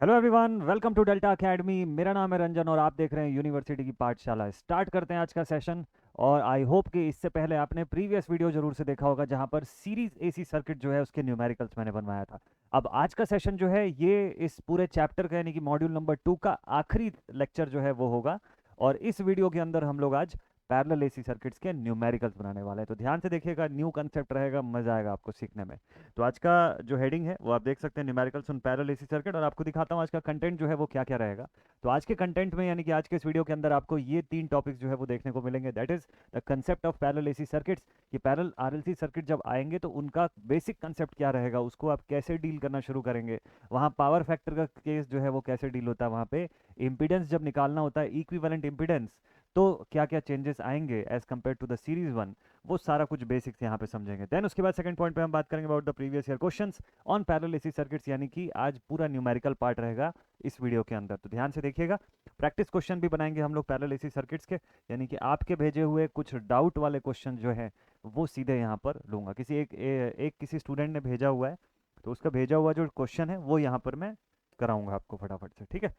Hello everyone, welcome to Delta Academy. मेरा नाम है रंजन और आप देख रहे हैं यूनिवर्सिटी की पाठशाला। स्टार्ट करते हैं आज का सेशन। और आई होप कि इससे पहले आपने प्रीवियस वीडियो जरूर से देखा होगा जहां पर सीरीज एसी सर्किट जो है उसके न्यूमेरिकल्स मैंने बनवाया था। अब आज का सेशन जो है ये इस पूरे चैप्टर का यानी कि मॉड्यूल नंबर 2 का आखिरी लेक्चर जो है वो होगा। और इस वीडियो के अंदर हम लोग आज पैरेलल एसी सर्किट्स के न्यूमेरिकल्स बनाने वाले हैं। तो ध्यान से देखिएगा, न्यू कंसेप्ट रहेगा, मजा आएगा आपको सीखने में। तो आज का जो हेडिंग है वो आप देख सकते हैं, numericals on parallel AC circuit. और आपको दिखाता हूँ आज का कंटेंट जो है वो क्या क्या रहेगा। तो आज के कंटेंट में यानी कि आज के इस वीडियो के अंदर आपको ये 3 टॉपिक्स जो है वो देखने को मिलेंगे। That is the concept of parallel AC circuits, कि पैरेलल आरएलसी सर्किट जब आएंगे तो उनका बेसिक कंसेप्ट क्या रहेगा, उसको आप कैसे डील करना शुरू करेंगे। वहाँ पावर फैक्टर का केस जो है वो कैसे डील होता है, वहाँ पे इम्पीडेंस जब निकालना होता है, इक्विवेलेंट इम्पीडेंस, तो क्या क्या चेंजेस आएंगे as compared to the series one, वो सारा कुछ बेसिक्स यहाँ पे समझेंगे। देन उसके बाद सेकंड पॉइंट पे हम बात करेंगे about the previous year questions on parallel AC circuits, यानी कि आज पूरा न्यूमेरिकल पार्ट रहेगा इस वीडियो के अंदर। तो ध्यान से देखिएगा, प्रैक्टिस क्वेश्चन भी बनाएंगे हम लोग पैरेलल एसी सर्किट्स के, यानी कि आपके भेजे हुए कुछ डाउट वाले क्वेश्चन जो है वो सीधे यहाँ पर लूंगा। किसी स्टूडेंट ने भेजा हुआ है, तो उसका भेजा हुआ जो क्वेश्चन है वो यहाँ पर मैं कराऊंगा आपको फटाफट से, ठीक है।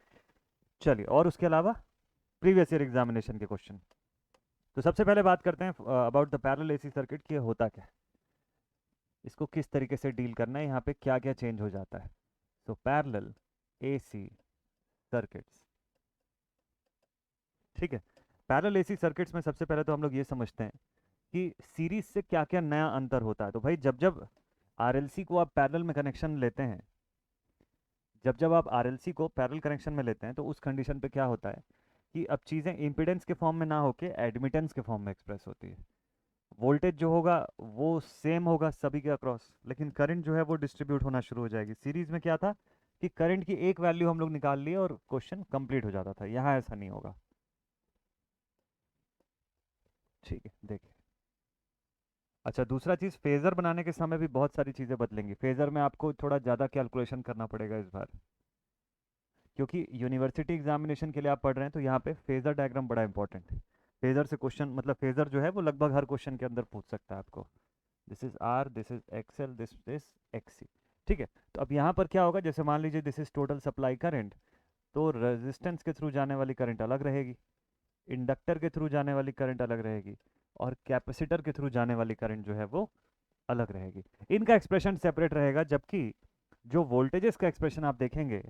चलिए, और उसके अलावा प्रीवियस ईयर एग्जामिनेशन के क्वेश्चन। तो सबसे पहले बात करते हैं about the parallel AC circuit कि ये होता क्या है, इसको किस तरीके से डील करना है, यहाँ पे क्या क्या चेंज हो जाता है। सो पैरेलल एसी सर्किट्स, ठीक है। पैरेलल एसी सर्किट्स में सबसे पहले तो हम लोग ये समझते हैं कि सीरीज से क्या क्या नया अंतर होता है। तो भाई जब जब आरएलसी को आप पैरेलल में कनेक्शन लेते हैं, जब जब आप आरएलसी को पैरेलल कनेक्शन में लेते हैं तो उस कंडीशन पे क्या होता है कि अब चीज़ें इम्पीडेंस के फॉर्म में ना होके एडमिटेंस के फॉर्म में एक्सप्रेस होती है। वोल्टेज जो होगा वो सेम होगा सभी के अक्रॉस, लेकिन करंट जो है वो डिस्ट्रीब्यूट होना शुरू हो जाएगी। सीरीज में क्या था कि करंट की एक वैल्यू हम लोग निकाल लिए और क्वेश्चन कंप्लीट हो जाता था। यहाँ ऐसा नहीं होगा, ठीक है। देखिए, अच्छा, दूसरा चीज़, फेजर बनाने के समय भी बहुत सारी चीज़ें बदलेंगी। फेजर में आपको थोड़ा ज़्यादा कैलकुलेशन करना पड़ेगा इस बार, क्योंकि यूनिवर्सिटी एग्जामिनेशन के लिए आप पढ़ रहे हैं, तो यहाँ पे फेजर डायग्राम बड़ा इंपॉर्टेंट है। फेजर से क्वेश्चन, मतलब फेजर जो है वो लगभग हर क्वेश्चन के अंदर पूछ सकता है आपको। This is R, this is XL, this is XC, ठीक है। तो अब यहाँ पर क्या होगा, जैसे मान लीजिए this is total supply current, तो रेजिस्टेंस के थ्रू जाने वाली करंट अलग रहेगी, इंडक्टर के थ्रू जाने वाली करंट अलग रहेगी, और कैपेसिटर के थ्रू जाने वाली करंट जो है वो अलग रहेगी। इनका एक्सप्रेशन सेपरेट रहेगा, जबकि जो वोल्टेजेस का एक्सप्रेशन आप देखेंगे,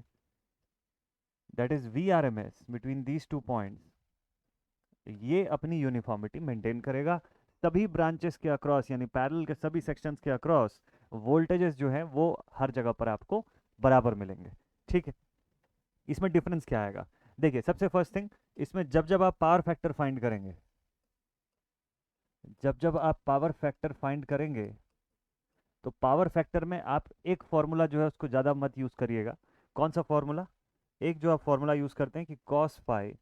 that is V R M S between these two points, ये अपनी यूनिफॉर्मिटी मेंटेन करेगा। सभी ब्रांचेस के अक्रॉस यानी पैरेलल के सभी सेक्शंस के अक्रॉस वोल्टेजेस जो है वो हर जगह पर आपको बराबर मिलेंगे, ठीक है। इसमें डिफरेंस क्या आएगा, देखिए, सबसे फर्स्ट थिंग, इसमें जब जब आप पावर फैक्टर फाइंड करेंगे, जब जब आप पावर फैक्टर फाइंड करेंगे, तो पावर फैक्टर में आप एक फॉर्मूला जो है उसको ज़्यादा मत यूज़ करिएगा। कौन सा फॉर्मूला, एक जो आप फॉर्मूला यूज़ करते हैं कि cos phi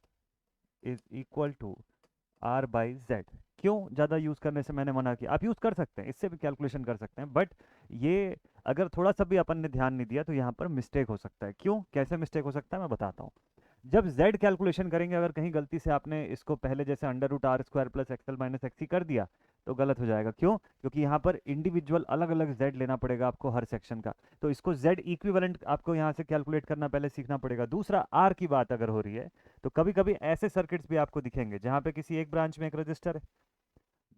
is equal to R by Z. क्यों ज़्यादा यूज़ करने से मैंने मना किया, आप यूज़ कर सकते हैं, इससे भी कैलकुलेशन कर सकते हैं, बट ये अगर थोड़ा सा भी अपन ने ध्यान नहीं दिया तो यहाँ पर मिस्टेक हो सकता है। क्यों, कैसे मिस्टेक हो सकता है मैं बताता हूँ। जब z कैलकुलेशन करेंगे, अगर कहीं गलती से आपने इसको पहले जैसे under root R square plus XL minus XC कर दिया, तो गलत हो जाएगा। क्यों, क्योंकि यहाँ पर इंडिविजुअल अलग अलग z लेना पड़ेगा आपको हर सेक्शन का, तो इसको z इक्विवेलेंट आपको यहाँ से कैलकुलेट करना पहले सीखना पड़ेगा। दूसरा, आर की बात अगर हो रही है तो कभी कभी ऐसे सर्किट्स भी आपको दिखेंगे जहाँ पे किसी एक ब्रांच में एक रजिस्टर है,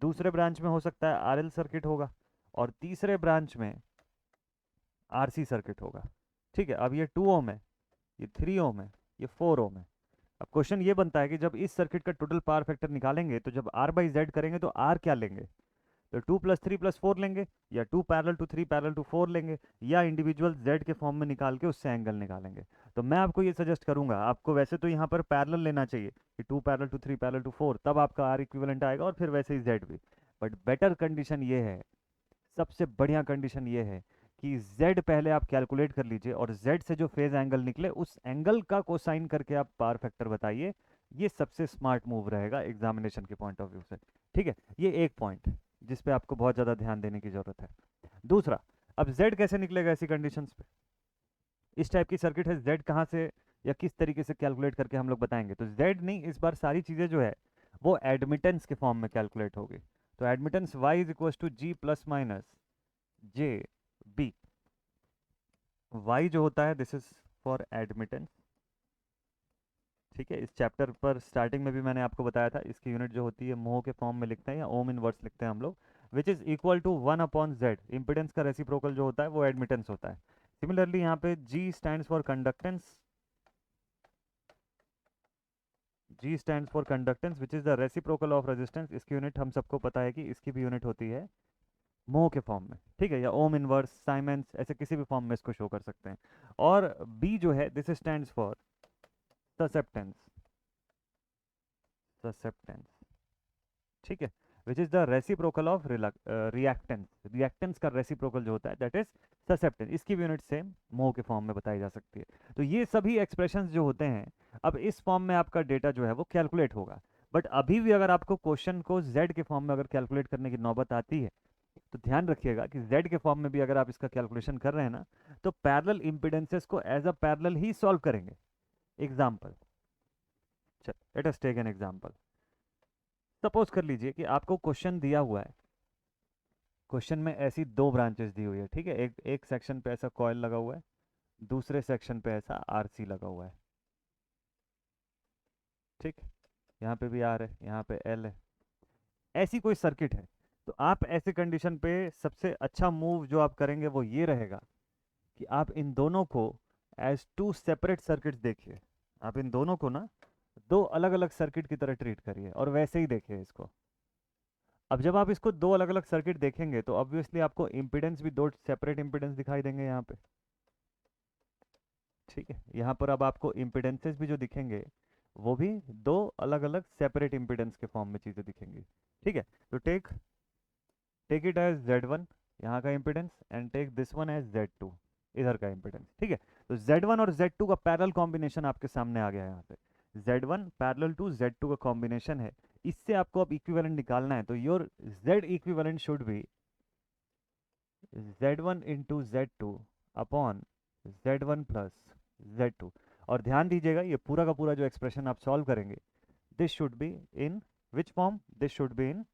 दूसरे ब्रांच में हो सकता है आरएल सर्किट होगा, और तीसरे ब्रांच में आरसी सर्किट होगा, ठीक है। अब ये 2 ओम है, ये 3 ओम है, ये 4 ओम है। अब क्वेश्चन ये बनता है कि जब इस सर्किट का टोटल पावर फैक्टर निकालेंगे तो जब आर बाई जेड करेंगे तो आर क्या लेंगे, तो 2 + 3 + 4 लेंगे, या 2 पैरेलल टू 3 पैरेलल टू 4 लेंगे, या इंडिविजुअल जेड के फॉर्म में निकाल के उससे एंगल निकालेंगे। तो मैं आपको ये सजेस्ट करूंगा, आपको वैसे तो यहाँ पर पैरेलल लेना चाहिए कि 2 पैरेलल टू 3 पैरेलल टू 4, तब आपका आर इक्विवेलेंट आएगा, और फिर वैसे ही जेड भी। बट बेटर कंडीशन ये है, सबसे बढ़िया कंडीशन ये है कि z पहले आप कैलकुलेट कर लीजिए, और z से जो फेज एंगल निकले उस एंगल का कोसाइन करके आप पावर फैक्टर बताइए। ये सबसे स्मार्ट मूव रहेगा एग्जामिनेशन के पॉइंट ऑफ व्यू से, ठीक है। ये एक पॉइंट जिस पे आपको बहुत ज़्यादा ध्यान देने की ज़रूरत है। दूसरा, अब z कैसे निकलेगा ऐसी कंडीशंस पे, इस टाइप की सर्किट है, z कहाँ से या किस तरीके से कैलकुलेट करके हम लोग बताएंगे। तो z नहीं, इस बार सारी चीज़ें जो है वो एडमिटेंस के फॉर्म में कैलकुलेट होगी। तो admittance y is equal to G plus minus J B. y जो होता है दिस इज फॉर एडमिटेंस। ठीक है, इस चैप्टर पर स्टार्टिंग में भी मैंने आपको बताया था, इसकी यूनिट जो होती है मोह के फॉर्म में लिखते हैं या ओम इनवर्स लिखते हैं हम लोग, which is equal to 1/z। Impedance का रेसिप्रोकल जो होता है वो एडमिटेंस होता है। सिमिलरली यहाँ पे G stands for conductance, G stands for conductance which is the reciprocal of resistance. इसकी यूनिट हम सबको पता है कि इसकी भी यूनिट होती है मोह के फॉर्म में। ठीक है, या ओम इनवर्स, साइमेंस, ऐसे किसी भी फॉर्म में इसको शो कर सकते हैं। और B जो है this stands for susceptance, susceptance. ठीक है, which is the reciprocal of reactance. Reactance का रेसिप्रोकल जो होता है दैट इज ससेप्टेंस। इसकी भी यूनिट सेम मोह के फॉर्म में बताई जा सकती है। तो ये सभी एक्सप्रेशंस जो होते हैं, अब इस फॉर्म में आपका डेटा जो है वो कैलकुलेट होगा। बट अभी भी अगर आपको क्वेश्चन को z के फॉर्म में अगर कैलकुलेट करने की नौबत आती है, तो ध्यान रखिएगा कि z के फॉर्म में भी अगर आप इसका कैलकुलेशन कर रहे हैं ना, तो पैरेलल इंपिडेंसेस को एज अ पैरेलल ही सॉल्व करेंगे। एग्जाम्पल, चल let us take an example. Suppose कर लीजिए कि आपको क्वेश्चन दिया हुआ है, क्वेश्चन में ऐसी दो ब्रांचेस दी हुई है। ठीक है, एक एक सेक्शन पे ऐसा कॉइल लगा हुआ है, दूसरे सेक्शन पे ऐसा आरसी लगा हुआ है। ठीक, यहाँ पे भी आर है, यहाँ पे एल है, ऐसी कोई सर्किट है। तो आप ऐसे कंडीशन पे सबसे अच्छा मूव जो आप करेंगे वो ये रहेगा कि आप इन दोनों को एज टू सेपरेट सर्किट्स देखिए। आप इन दोनों को ना दो अलग अलग सर्किट की तरह ट्रीट करिए और वैसे ही देखिए इसको। अब जब आप इसको दो अलग अलग सर्किट देखेंगे तो ऑब्वियसली आपको इम्पीडेंस भी दो सेपरेट इम्पीडेंस दिखाई देंगे यहाँ पे। ठीक है, यहाँ पर अब आपको इम्पीडेंसेस भी जो दिखेंगे वो भी दो अलग अलग सेपरेट इम्पीडेंस के फॉर्म में चीज़ें दिखेंगी। ठीक है, तो take take it as Z1 यहाँ का impedance, and take this one as Z2 इधर का इम्पीडेंस। ठीक है, तो Z1 और Z2 का पैरेलल कॉम्बिनेशन आपके सामने आ गया है। यहाँ पे Z1 पैरेलल टू Z2 का कॉम्बिनेशन है। इससे आपको अब इक्विवेलेंट निकालना है, तो your Z equivalent should be Z1 into Z2 upon Z1 plus Z2। और ध्यान दीजिएगा ये पूरा का पूरा जो एक्सप्रेशन आप सॉल्व करेंगे, this should be in which form, this should be in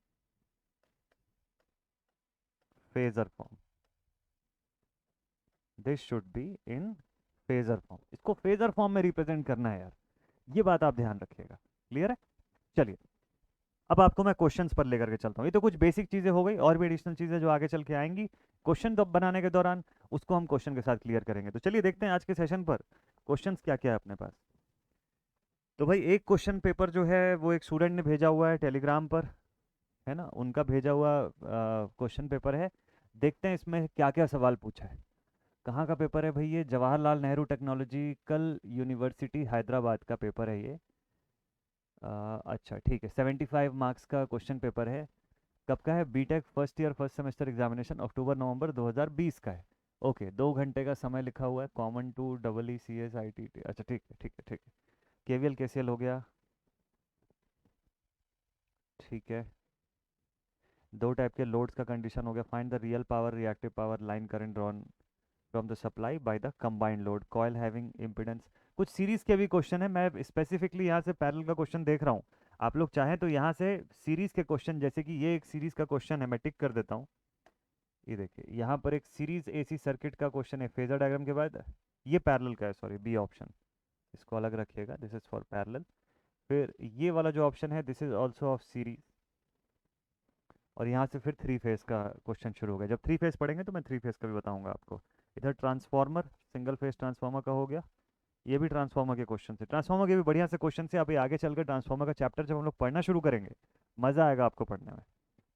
phasor form, this should be in phasor form. इसको फेजर फॉर्म में रिप्रेजेंट करना है यार, ये बात आप ध्यान रखिएगा। क्लियर है? चलिए, अब आपको मैं क्वेश्चंस पर लेकर के चलता हूँ। ये तो कुछ बेसिक चीज़ें हो गई, और भी एडिशनल चीज़ें जो आगे चल के आएंगी क्वेश्चन तो बनाने के दौरान, उसको हम क्वेश्चन के साथ क्लियर करेंगे। तो चलिए देखते हैं आज के सेशन पर क्वेश्चंस क्या क्या है अपने पास। तो भाई एक क्वेश्चन पेपर जो है वो एक स्टूडेंट ने भेजा हुआ है टेलीग्राम पर, है ना, उनका भेजा हुआ क्वेश्चन पेपर है। देखते हैं इसमें क्या क्या सवाल पूछा है। कहाँ का पेपर है भाई? ये जवाहरलाल नेहरू टेक्नोलॉजिकल यूनिवर्सिटी हैदराबाद का पेपर है ये। अच्छा ठीक है, 75 मार्क्स का क्वेश्चन पेपर है। कब का है? BTech first year first semester examination October November 2020 का है। ओके, 2 घंटे का समय लिखा हुआ है। Common to double E C S I T T. अच्छा ठीक है ठीक है ठीक है। केवीएल केसीएल हो गया, ठीक है। दो टाइप के लोड्स का कंडीशन हो गया। Find the real power, reactive power, line current drawn from the supply by the combined load, coil having impedance. कुछ सीरीज के भी क्वेश्चन है, मैं स्पेसिफिकली यहाँ से पैरेलल का क्वेश्चन देख रहा हूँ। आप लोग चाहें तो यहाँ से सीरीज के क्वेश्चन, जैसे कि ये एक सीरीज का क्वेश्चन है, मैं टिक कर देता हूँ। ये देखिए यहाँ पर एक सीरीज एसी सर्किट का क्वेश्चन है फेजर डायग्राम के बाद। ये पैरेलल का है, सॉरी बी ऑप्शन, इसको अलग रखिएगा, दिस इज फॉर पैरेलल। फिर ये वाला जो ऑप्शन है this is also of series. और यहाँ से फिर थ्री फेज का क्वेश्चन शुरू हो गया। जब थ्री फेज पढ़ेंगे तो मैं थ्री फेज का भी बताऊंगा आपको। इधर ट्रांसफॉर्मर, सिंगल फेज ट्रांसफॉर्मर का हो गया। ये भी ट्रांसफॉर्मर के क्वेश्चन से, ट्रांसफॉर्मर के भी बढ़िया से क्वेश्चन से। अभी आगे चलकर ट्रांसफॉर्मर का चैप्टर जब हम लोग पढ़ना शुरू करेंगे, मज़ा आएगा आपको पढ़ने में।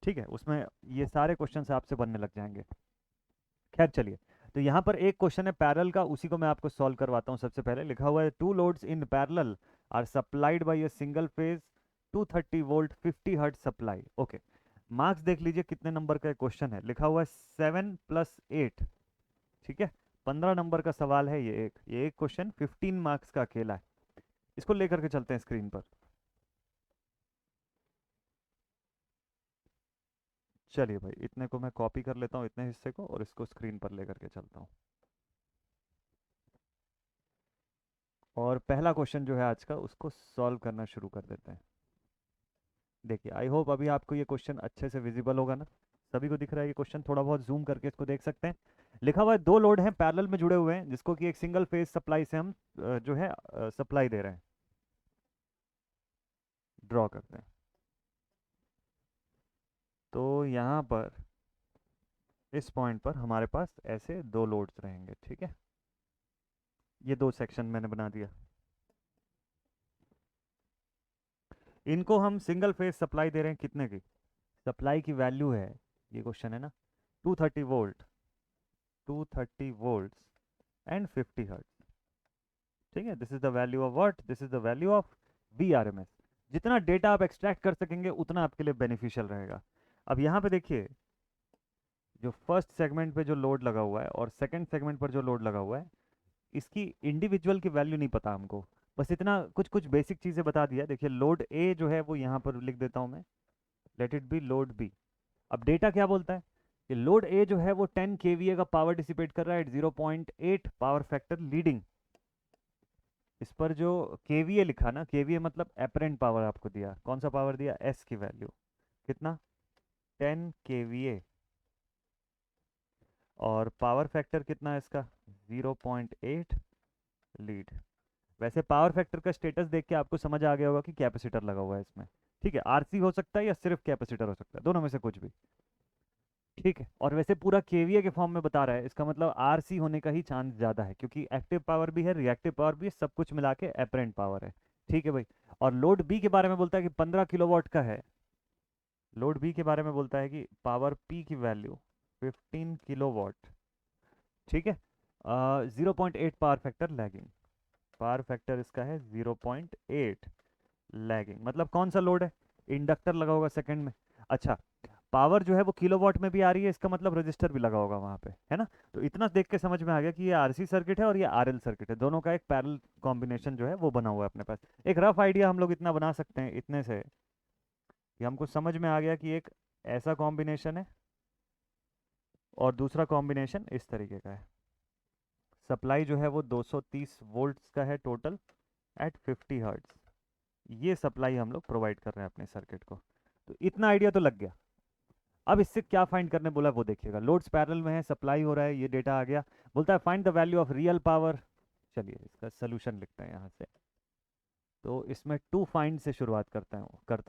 ठीक है, उसमें ये सारे क्वेश्चन आपसे बनने लग जाएंगे। खैर चलिए, तो यहाँ पर एक क्वेश्चन है पैरेलल का, उसी को मैं आपको सॉल्व करवाता हूँ। सबसे पहले लिखा हुआ है two loads in parallel are supplied by a single phase 230 volt 50 hertz supply. Okay, marks देख लीजिए कितने नंबर का क्वेश्चन है। लिखा हुआ है 7+8। ठीक है, 15 नंबर का सवाल है ये एक क्वेश्चन 15 मार्क्स का अकेला है। इसको लेकर के चलते हैं स्क्रीन पर। चलिए भाई, इतने को मैं कॉपी कर लेता हूँ, इतने हिस्से को, और इसको स्क्रीन पर लेकर के चलता हूँ। और पहला क्वेश्चन जो है आज का, उसको सॉल्व करना शुरू कर देते हैं। देखिए, आई होप अभी आपको ये क्वेश्चन अच्छे से विजिबल होगा ना, सभी को दिख रहा है ये क्वेश्चन? थोड़ा बहुत जूम करके इसको देख सकते हैं। लिखा हुआ है दो लोड हैं पैरेलल में जुड़े हुए हैं जिसको कि एक सिंगल फेज सप्लाई से हम जो है सप्लाई दे रहे हैं। ड्रॉ करते हैं। तो यहाँ पर इस पॉइंट पर हमारे पास ऐसे दो लोड्स रहेंगे, ठीक है। ये दो सेक्शन मैंने बना दिया। इनको हम सिंगल फेज सप्लाई दे रहे हैं कितने की? सप्लाई की वैल्यू है, ये क्वेश्चन है ना, 230 वोल्ट, 230 वोल्ट्स एंड 50 हर्ट्ज, ठीक है। This is the value of what? This is the value of VRMS। जितना डेटा आप एक्सट्रैक्ट कर सकेंगे उतना आपके लिए बेनिफिशियल रहेगा। अब यहाँ पे देखिए, जो फर्स्ट सेगमेंट पे जो लोड लगा हुआ है और सेकंड सेगमेंट पर जो लोड लगा हुआ है, इसकी इंडिविजुअल की वैल्यू नहीं पता हमको। बस इतना कुछ कुछ बेसिक चीज़ें बता दिया। देखिए लोड ए जो है वो यहाँ पर लिख देता हूँ मैं, let it be load B. अब डेटा क्या बोलता है कि लोड ए जो है वो 10 kVA का पावर डिसिपेट कर रहा है, 0.8 पावर फैक्टर लीडिंग। इस पर जो KVA लिखा ना, KVA मतलब एपरेंट पावर आपको दिया। कौन सा पावर दिया? S की वैल्यू कितना? 10 kVA। और पावर फैक्टर कितना है इसका? 0.8 लीड। वैसे पावर फैक्टर का स्टेटस देख के आपको समझ आ गया होगा कि कैपेसिटर लगा हुआ है इसमें, ठीक है। RC हो सकता है या सिर्फ कैपेसिटर हो सकता है, दोनों में से कुछ भी, ठीक है। और वैसे पूरा KVA के फॉर्म में बता रहा है, इसका मतलब RC होने का ही चांस ज़्यादा है, क्योंकि एक्टिव पावर भी है, रिएक्टिव पावर भी है, सब कुछ मिला के एपरेंट पावर है, ठीक है भाई। और लोड बी के बारे में बोलता है कि 15 किलोवाट का है। लोड बी के बारे में बोलता है कि पावर P की वैल्यू 15 किलोवाट, ठीक है। 0.8 power factor lagging. Power factor इसका है 0.8 लैगिंग। मतलब कौन सा लोड है? इंडक्टर लगा होगा सेकंड में। अच्छा, पावर जो है वो किलोवाट में भी आ रही है, इसका मतलब रजिस्टर भी लगा होगा वहाँ पे, है ना। तो इतना देख के समझ में आ गया कि ये RC सर्किट है और ये RL सर्किट है, दोनों का एक पैरेलल कॉम्बिनेशन जो है वो बना हुआ है अपने पास। एक रफ आइडिया हम लोग इतना बना सकते हैं इतने से कि हमको समझ में आ गया कि एक ऐसा कॉम्बिनेशन है और दूसरा कॉम्बिनेशन इस तरीके का है। सप्लाई जो है वो 230 वोल्ट्स का है टोटल एट 50 हर्ट्ज। ये सप्लाई हम लोग प्रोवाइड कर रहे हैं अपने सर्किट को। तो इतना आइडिया तो लग गया। अब इससे क्या फाइंड करने बोला वो देखिएगा। लोड्स पैरेलल में है, सप्लाई हो रहा है, ये डेटा आ गया। बोलता है find the value of real power. चलिए इसका सोल्यूशन लिखते हैं यहाँ से। तो इसमें टू फाइंड से शुरुआत करता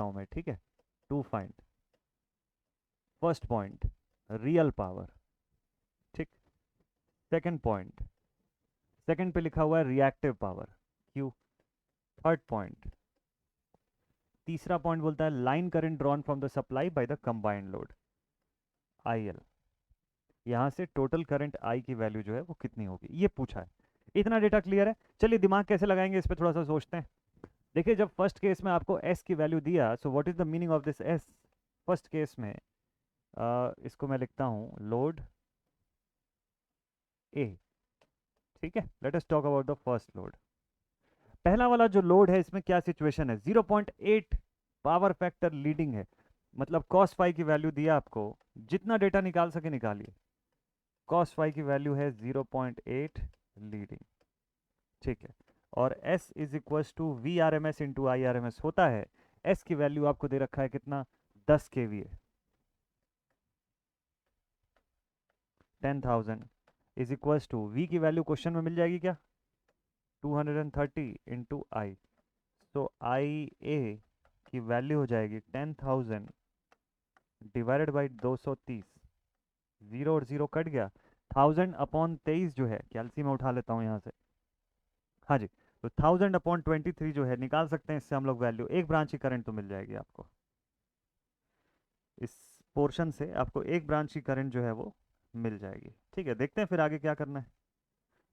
हूँ मैं, ठीक है। To find, first point real power, ठीक। सेकंड पॉइंट, सेकंड पे लिखा हुआ है reactive power, Q। Third point, तीसरा पॉइंट बोलता है line current drawn from the supply by the combined load, IL। यहाँ से टोटल करंट I की वैल्यू जो है वो कितनी होगी, ये पूछा है। इतना डेटा क्लियर है। चलिए दिमाग कैसे लगाएंगे इस पर थोड़ा सा सोचते हैं। देखिए जब फर्स्ट केस में आपको S की वैल्यू दिया, सो what is the meaning of this S? First case में इसको मैं लिखता हूँ लोड A, ठीक है। Let us talk about the first load. पहला वाला जो लोड है इसमें क्या सिचुएशन है? 0.8 पावर फैक्टर लीडिंग है। मतलब cos फाई की वैल्यू दिया आपको, जितना डेटा निकाल सके निकालिए। cos फाई की वैल्यू है 0.8 लीडिंग, ठीक है। और S is equal to VRMS into IRMS होता है। S की वैल्यू आपको दे रखा है कितना? 10 kVA, 10,000 is equal to V की वैल्यू क्वेश्चन में मिल जाएगी क्या? 230 इंटू आई। तो IA की वैल्यू हो जाएगी 10,000 डिवाइडेड बाई 230। जीरो और जीरो कट गया। 1000/23 जो है, कैलसी में उठा लेता हूँ यहाँ से, हाँ जी। तो 1000/23 जो है निकाल सकते हैं इससे हम लोग वैल्यू। एक ब्रांच की करंट तो मिल जाएगी आपको, इस पोर्शन से आपको एक ब्रांच की करंट जो है वो मिल जाएगी, ठीक है। देखते हैं फिर आगे क्या करना है।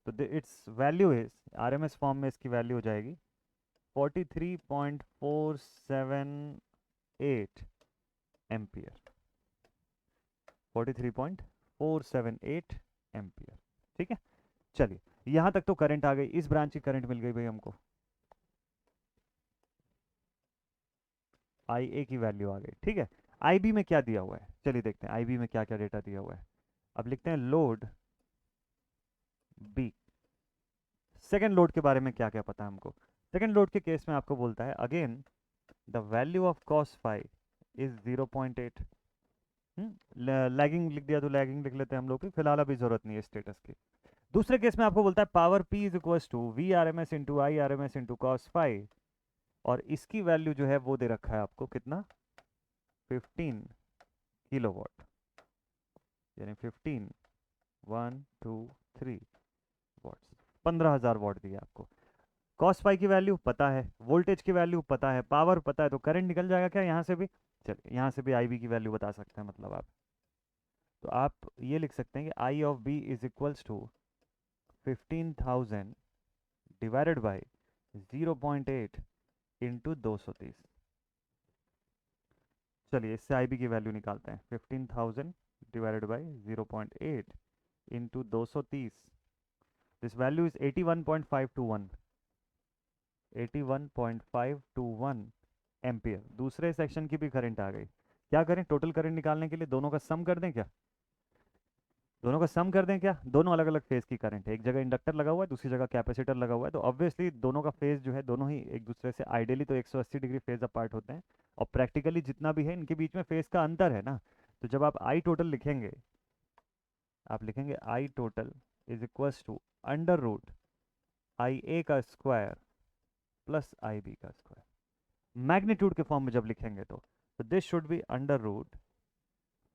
तो it's value is RMS form में इसकी वैल्यू हो जाएगी 43.478 एम्पियर, 43.478 एम्पियर, ठीक है। चलिए यहां तक तो करंट आ गई, इस ब्रांच की करंट मिल गई भाई हमको, IA की वैल्यू आ गई, ठीक है। IB में क्या दिया हुआ है, चलिए देखते हैं IB में क्या क्या डेटा दिया हुआ है। अब लिखते हैं लोड B। सेकेंड लोड के बारे में क्या क्या पता है हमको? सेकेंड लोड के केस में आपको बोलता है again the value of cos phi is 0.8, lagging लिख दिया तो लैगिंग लिख लेते हैं हम लोग भी, फिलहाल अभी जरूरत नहीं है स्टेटस की। दूसरे केस में आपको बोलता है power P is equals to V R M S into I R M S into cos phi, और इसकी वैल्यू जो है वो दे रखा है आपको कितना, 15 किलोवाट, यानी 15 1 2 3 वॉट्स, 15,000 वॉट दिया आपको। कॉस फाई की वैल्यू पता है, वोल्टेज की वैल्यू पता है, पावर पता है, तो करंट निकल जाएगा क्या यहाँ से भी। चलिए यहाँ से भी आई बी की वैल्यू बता सकते हैं मतलब आप, तो आप ये लिख सकते हैं कि I of B is equals to 15,000 divided by 0.8 into 230। चलिए इससे आई बी की वैल्यू निकालते हैं, 15,000 divided by 0.8 into 230, this value is 81.521, 81.521 ampere. दूसरे सेक्शन की भी करंट आ गई। क्या करें, टोटल करंट निकालने के लिए दोनों का सम कर दें क्या, दोनों का सम कर दें क्या, दोनों अलग अलग फेज की करंट है, एक जगह इंडक्टर लगा हुआ है, दूसरी जगह कैपेसिटर लगा हुआ है, तो ऑब्वियसली दोनों का फेज जो है दोनों ही एक दूसरे से आइडियली तो 180 डिग्री फेज अपार्ट होते हैं, और प्रैक्टिकली जितना भी है इनके बीच में फेज का अंतर है ना। तो जब आप आई टोटल लिखेंगे, आप लिखेंगे I total is equals to under root I A का स्क्वायर प्लस आई बी का स्क्वायर। मैग्नीट्यूड के फॉर्म में जब लिखेंगे तो this should be under root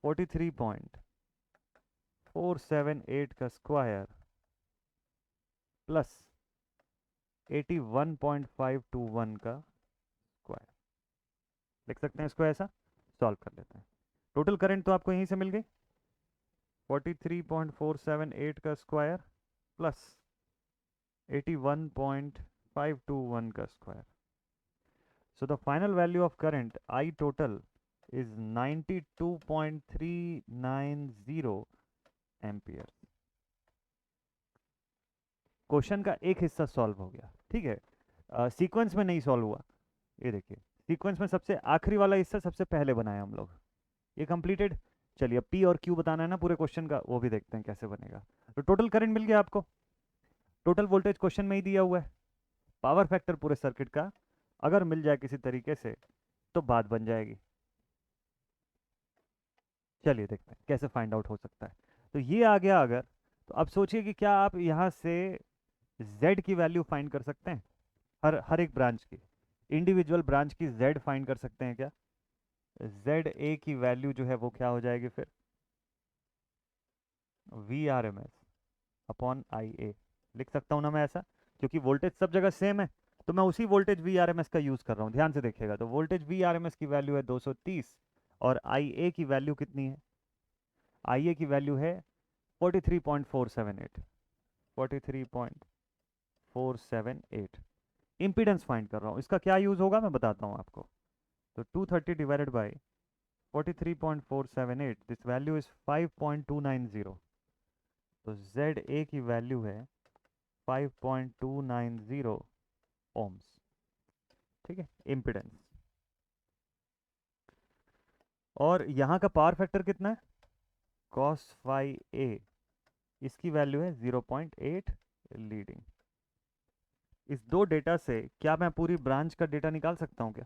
43.478 का स्क्वायर प्लस 81.521 का स्क्वायर। लिख सकते हैं इसको ऐसा, सॉल्व कर लेते हैं। टोटल करंट तो आपको यहीं से मिल गई, 43.478 का स्क्वायर प्लस 81.521 का square. So the final value of current I total is 92.390 ampere. Question का एक हिस्सा सॉल्व हो गया, ठीक है। सीक्वेंस में नहीं सॉल्व हुआ, ये देखिए सीक्वेंस में सबसे आखिरी वाला हिस्सा सबसे पहले बनाया हम लोग, ये कंप्लीटेड। चलिए अब पी और क्यू बताना है ना पूरे क्वेश्चन का, वो भी देखते हैं कैसे बनेगा। तो टोटल करंट मिल गया आपको, टोटल वोल्टेज क्वेश्चन में ही दिया हुआ है, पावर फैक्टर पूरे सर्किट का अगर मिल जाए किसी तरीके से तो बात बन जाएगी। चलिए देखते हैं कैसे फाइंड आउट हो सकता है। तो ये आ गया अगर, तो अब सोचिए कि क्या आप यहाँ से z की वैल्यू फाइंड कर सकते हैं, हर हर एक ब्रांच की, इंडिविजुअल ब्रांच की z फाइंड कर सकते हैं क्या। जेड ए की वैल्यू जो है वो क्या हो जाएगी फिर, V R M S upon I A. लिख सकता हूँ ना मैं ऐसा, क्योंकि वोल्टेज सब जगह सेम है, तो मैं उसी voltage V R M S का यूज़ कर रहा हूँ। ध्यान से देखिएगा, तो voltage V R M S की वैल्यू है 230, और आई ए की वैल्यू कितनी है, आई ए की वैल्यू है 43.478, 43.478। इम्पीडेंस फाइंड कर रहा हूँ, इसका क्या यूज़ होगा मैं बताता हूँ आपको। तो 230 divided by 43.478, this value is 5.290, तो जेड ए की वैल्यू है 5.290 ओम्स, ठीक है, इम्पीडेंस। और यहाँ का पावर फैक्टर कितना है, कॉस फाई ए, इसकी वैल्यू है 0.8 लीडिंग। इस दो डेटा से क्या मैं पूरी ब्रांच का डेटा निकाल सकता हूँ क्या,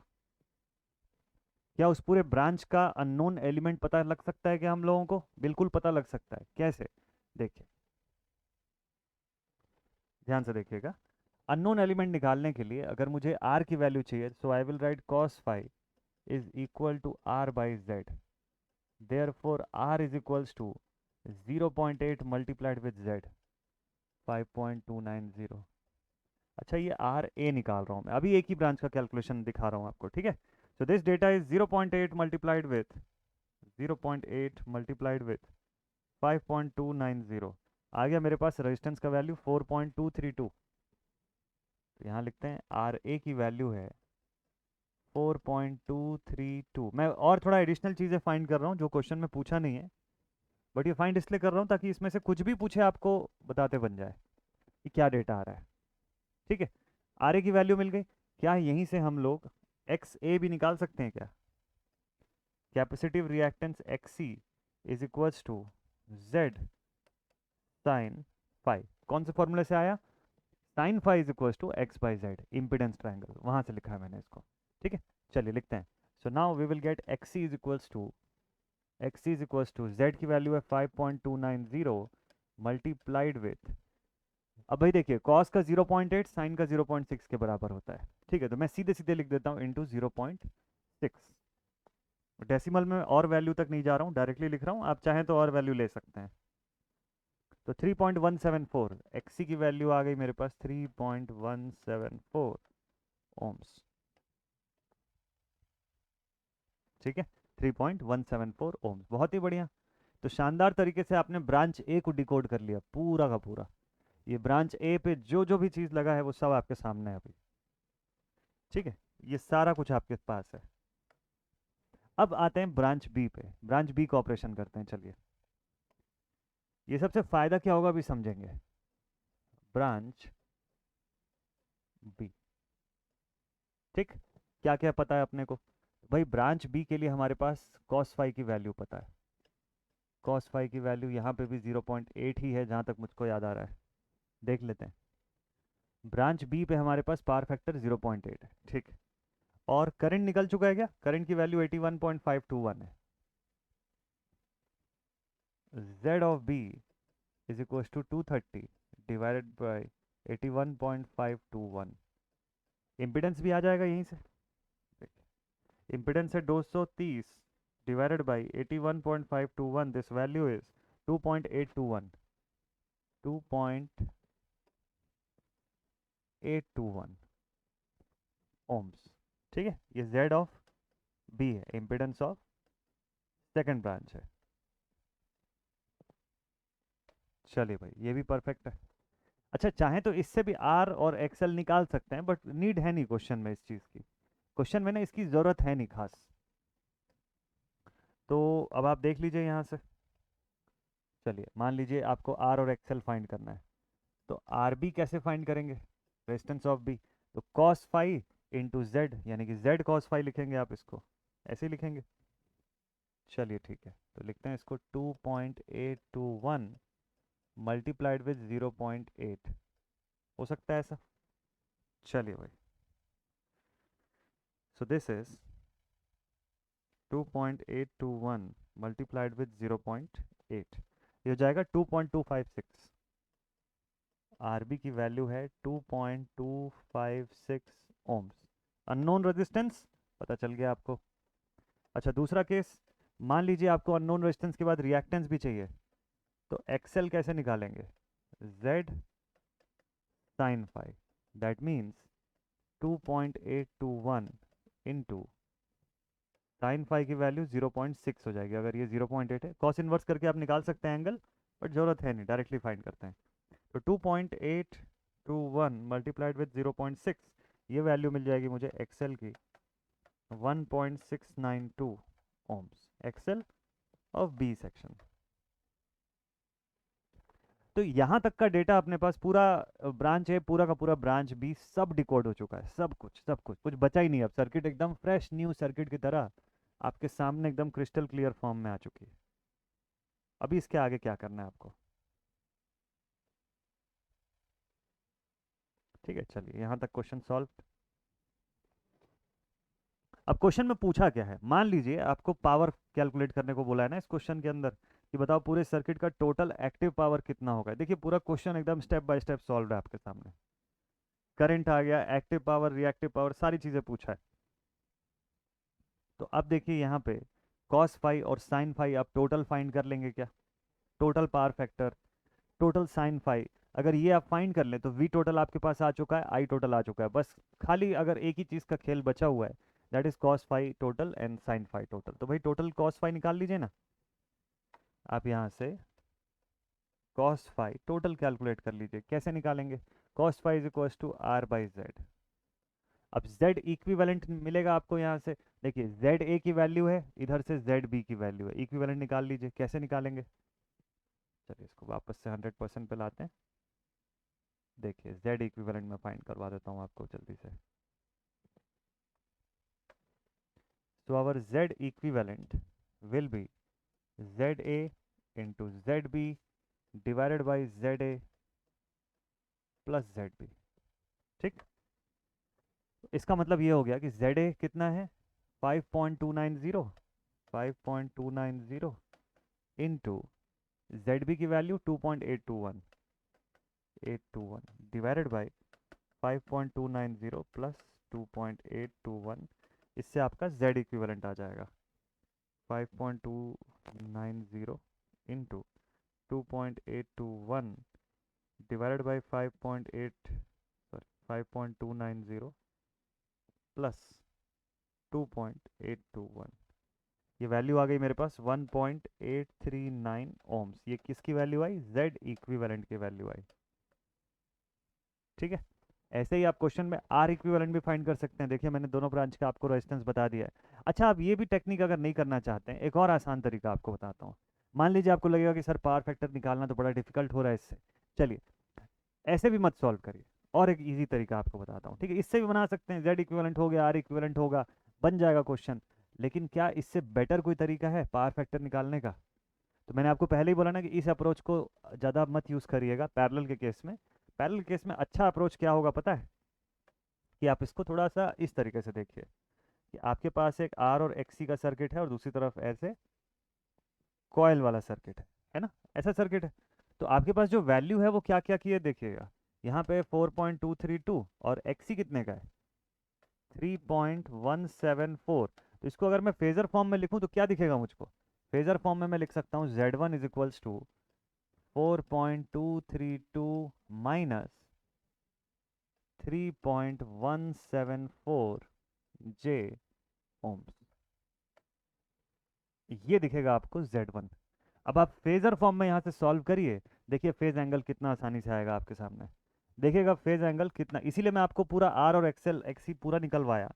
क्या उस पूरे ब्रांच का अननोन एलिमेंट पता लग सकता है क्या हम लोगों को, बिल्कुल पता लग सकता है। कैसे, देखिए ध्यान से देखिएगा। अननोन एलिमेंट निकालने के लिए अगर मुझे r की वैल्यू चाहिए, so I will write cos phi is equal to r by Z, therefore r is equals to 0.8 multiplied with z, 5.290। अच्छा ये आर ए निकाल रहा हूँ मैं, अभी एक ही ब्रांच का कैलकुलेशन दिखा रहा हूँ आपको, ठीक है। So this data is 0.8 multiplied with 0.8 multiplied with 5.290, आ गया मेरे पास रेजिस्टेंस का वैल्यू 4.232। तो यहाँ लिखते हैं आर ए की वैल्यू है 4.232। मैं और थोड़ा एडिशनल चीज़ें फाइंड कर रहा हूँ जो क्वेश्चन में पूछा नहीं है, बट ये फाइंड इसलिए कर रहा हूँ ताकि इसमें से कुछ भी पूछे आपको बताते बन जाए कि क्या डेटा आ रहा है, ठीक है। आर ए की वैल्यू मिल गई, क्या यहीं से हम लोग एक्स ए भी निकाल सकते हैं क्या, capacitive reactance X C is equals to Z sine phi, कौन से फॉर्मूले से आया, sine phi is equals to X by Z, impedance triangle, वहां से लिखा है मैंने इसको, ठीक है। चलिए लिखते हैं। So now we will get X C is equals to X is equal to Z की वैल्यू है 5.290 मल्टीप्लाइड विथ, अब भाई देखिए कॉस का 0.8 साइन का 0.6 के बराबर होता है, ठीक है, तो मैं सीधे सीधे लिख देता हूँ इंटू 0.6। डेसिमल में और वैल्यू तक नहीं जा रहा हूँ, डायरेक्टली लिख रहा हूँ, आप चाहें तो और वैल्यू ले सकते हैं। तो 3.174 एक्सी की वैल्यू आ गई मेरे पास 3.174 ओम्स, ठीक है, 3.174 ओम्स, बहुत ही बढ़िया। तो शानदार तरीके से आपने ब्रांच ए को डिकोड कर लिया पूरा का पूरा। ये ब्रांच ए पे जो जो भी चीज़ लगा है वो सब आपके सामने है अभी, ठीक है, ये सारा कुछ आपके पास है। अब आते हैं ब्रांच बी पे, ब्रांच बी का ऑपरेशन करते हैं, चलिए। ये सबसे फायदा क्या होगा अभी समझेंगे। ब्रांच बी, ठीक, क्या क्या पता है अपने को भाई, ब्रांच बी के लिए हमारे पास कॉस फाई की वैल्यू पता है। कॉस फाई की वैल्यू यहाँ पे भी 0.8 ही है जहाँ तक मुझको याद आ रहा है, देख लेते हैं। ब्रांच बी पे हमारे पास पावर फैक्टर 0.8 है, ठीक। और करंट निकल चुका है क्या, करंट की वैल्यू 81.521 है। Z of B is equal to 230 divided by 81.521। Impedance भी आ जाएगा यहीं से, इम्पिडेंस है 230 divided by 81.521, this value is 2.821, 2.821 ohms, ठीक है। ये Z ऑफ बी है, इम्पिडेंस ऑफ सेकंड ब्रांच है। चलिए भाई ये भी परफेक्ट है। अच्छा चाहें तो इससे भी आर और एक्सएल निकाल सकते हैं, बट नीड है नहीं क्वेश्चन में इस चीज़ की, क्वेश्चन में ना इसकी ज़रूरत है नहीं खास। तो अब आप देख लीजिए यहाँ से, चलिए मान लीजिए आपको आर और एक्सएल फाइंड करना है, तो आर बी कैसे फाइंड करेंगे, रेजिस्टेंस ऑफ बी, तो कॉस फाई इंटू जेड, यानी कि जेड कॉस फाई लिखेंगे आप इसको, ऐसे ही लिखेंगे। चलिए ठीक है, तो लिखते हैं इसको 2.821 मल्टीप्लाइड विद 0.8, हो सकता है ऐसा। चलिए भाई, so this is 2.821 multiplied with 0.8, ये हो जाएगा 2.256। आरबी की वैल्यू है 2.256 ओम्स। अननोन रेजिस्टेंस पता चल गया आपको। अच्छा दूसरा केस, मान लीजिए आपको अननोन रेजिस्टेंस के बाद रिएक्टेंस भी चाहिए, तो एक्सएल कैसे निकालेंगे, Z sine phi, that means 2.821 into sine phi की वैल्यू 0.6 हो जाएगी, अगर ये 0.8 है कॉस इन्वर्स करके आप निकाल सकते हैं एंगल, बट जरूरत है नहीं, डायरेक्टली फाइंड करते हैं। तो 2.821 मल्टीप्लाइड विद 0.6, ये वैल्यू मिल जाएगी मुझे एक्सएल की 1.692 ohms, XL of B section. तो यहाँ तक का डेटा अपने पास पूरा, ब्रांच ए पूरा का पूरा ब्रांच बी सब डिकोड हो चुका है, सब कुछ सब कुछ, कुछ बचा ही नहीं। अब सर्किट एकदम फ्रेश न्यू सर्किट की तरह आपके सामने एकदम क्रिस्टल क्लियर फॉर्म में आ चुकी है। अभी इसके आगे क्या करना है आपको, ठीक है। चलिए यहाँ तक क्वेश्चन सॉल्व। अब क्वेश्चन में पूछा क्या है, मान लीजिए आपको पावर कैलकुलेट करने को बोला है ना इस क्वेश्चन के अंदर, कि बताओ पूरे सर्किट का टोटल एक्टिव पावर कितना होगा। देखिए पूरा क्वेश्चन एकदम स्टेप बाय स्टेप सॉल्व है आपके सामने, करंट आ गया, एक्टिव पावर रिएक्टिव पावर सारी चीजें पूछा है। तो अब देखिए यहाँ पे कॉस फाई और साइन फाई आप टोटल फाइंड कर लेंगे क्या, total power factor, total sine phi, अगर ये आप फाइंड कर लें तो वी टोटल आपके पास आ चुका है, आई टोटल आ चुका है, बस खाली अगर एक ही चीज़ का खेल बचा हुआ है, that is cos phi total and sine phi total. तो भाई टोटल कॉस फाई निकाल लीजिए ना, आप यहाँ से कॉस फाई टोटल कैलकुलेट कर लीजिए, कैसे निकालेंगे, cos phi is equal to R by Z. अब z इक्विवेलेंट मिलेगा आपको यहाँ से, देखिए जेड ए की वैल्यू है, इधर से जेड बी की वैल्यू है, इक्विवेलेंट निकाल लीजिए, कैसे निकालेंगे। चलिए इसको वापस से 100% पे लाते हैं, देखिए z इक्विवेलेंट में फाइंड करवा देता हूँ आपको जल्दी से। So our Z equivalent will be ZA into ZB divided by ZA plus ZB, ठीक। इसका मतलब ये हो गया कि ZA कितना है 5.290, 5.290 इंटू ZB की वैल्यू 2.821 डिवाइडेड बाई 5.290 प्लस 2.821, इससे आपका Z इक्विवेलेंट आ जाएगा 5.290 इंटू 2.821 डिवाइडेड बाई 5.290 प्लस 2.821, ये वैल्यू आ गई मेरे पास 1.839 ओम्स। ये किसकी वैल्यू आई? Z इक्विवेलेंट की वैल्यू आई। ठीक है, ऐसे ही आप क्वेश्चन में R इक्विवेलेंट भी फाइंड कर सकते हैं। देखिए मैंने दोनों ब्रांच का आपको रेजिस्टेंस बता दिया है। अच्छा, आप ये भी टेक्निक अगर नहीं करना चाहते हैं, एक और आसान तरीका आपको बताता हूँ। मान लीजिए आपको लगेगा कि सर पावर फैक्टर निकालना तो बड़ा डिफिकल्ट हो रहा है इससे, चलिए ऐसे भी मत सॉल्व करिए, और एक इजी तरीका आपको बताता हूँ। ठीक है, इससे भी बना सकते हैं, Z इक्विवेलेंट हो गया, R इक्विवेलेंट होगा, बन जाएगा क्वेश्चन। लेकिन क्या इससे बेटर कोई तरीका है पावर फैक्टर निकालने का? तो मैंने आपको पहले ही बोला ना कि इस अप्रोच को ज़्यादा मत यूज़ करिएगा पैरेलल के केस में। पैरेलल केस में अच्छा अप्रोच क्या होगा पता है? कि आप इसको थोड़ा सा इस तरीके से देखिए कि आपके पास एक R और XC का सर्किट है और दूसरी तरफ ऐसे कॉयल वाला सर्किट है ना, ऐसा सर्किट है। तो आपके पास जो वैल्यू है वो क्या क्या की है देखिएगा, यहाँ पे 4.232 और XC कितने का है? 3.174। तो इसको अगर मैं फेजर फॉर्म में लिखूं तो क्या दिखेगा मुझको? फेजर फॉर्म में मैं लिख सकता हूँ Z1 is equals to 4.232 minus 3.174 J ohms, ये दिखेगा आपको Z1। अब आप फेजर फॉर्म में यहाँ से सॉल्व करिए, देखिए फेज एंगल कितना आसानी से आएगा आपके सामने, देखिएगा फेज एंगल कितना। इसीलिए मैं आपको पूरा R और XL XC पूरा निकलवाया,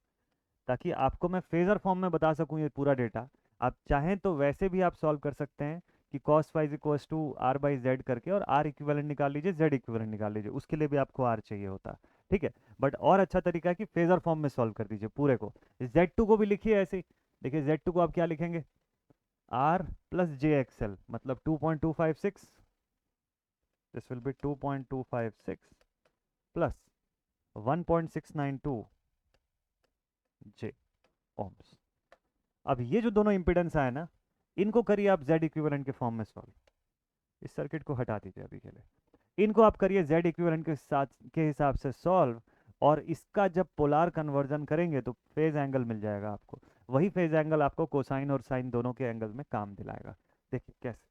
ताकि आपको मैं फेजर फॉर्म में बता सकूं ये पूरा डेटा। आप चाहें तो वैसे भी आप सॉल्व कर सकते हैं कि cos phi is equals to R by Z करके, और R इक्विवेलेंट निकाल लीजिए, Z इक्विवेलेंट निकाल लीजिए, उसके लिए भी आपको R चाहिए होता। ठीक है, बट और अच्छा तरीका है कि फेजर फॉर्म में सॉल्व कर दीजिए पूरे को। Z2 को भी लिखिए ऐसे ही, देखिए Z2 को आप क्या लिखेंगे? R प्लस JXL मतलब 2.256, this will be 2.256 plus 1.692 J ohms. अब ये जो दोनों इंपिडेंस आए ना, इनको करिए आप Z इक्विवेलेंट के फॉर्म में सॉल्व। इस सर्किट को हटा दीजिए अभी के लिए, इनको आप करिए Z इक्विवेलेंट के साथ के हिसाब से सॉल्व, और इसका जब पोलार कन्वर्जन करेंगे तो फेज एंगल मिल जाएगा आपको। वही फेज एंगल आपको कोसाइन और साइन दोनों के एंगल में काम दिलाएगा। देखिए कैसे।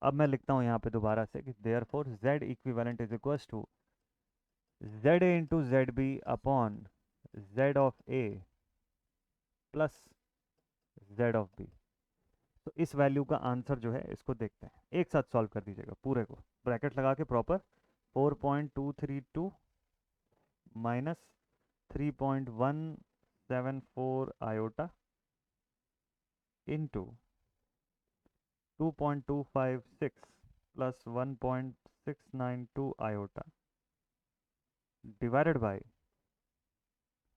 अब मैं लिखता हूँ यहाँ पे दोबारा से कि therefore Z equivalent is equals to ZA into ZB upon Z of A plus Z of B। तो इस वैल्यू का आंसर जो है, इसको देखते हैं, एक साथ सॉल्व कर दीजिएगा पूरे को, ब्रैकेट लगा के proper. 4.232 minus 3.174 iota into 2.256 plus 1.692 iota divided by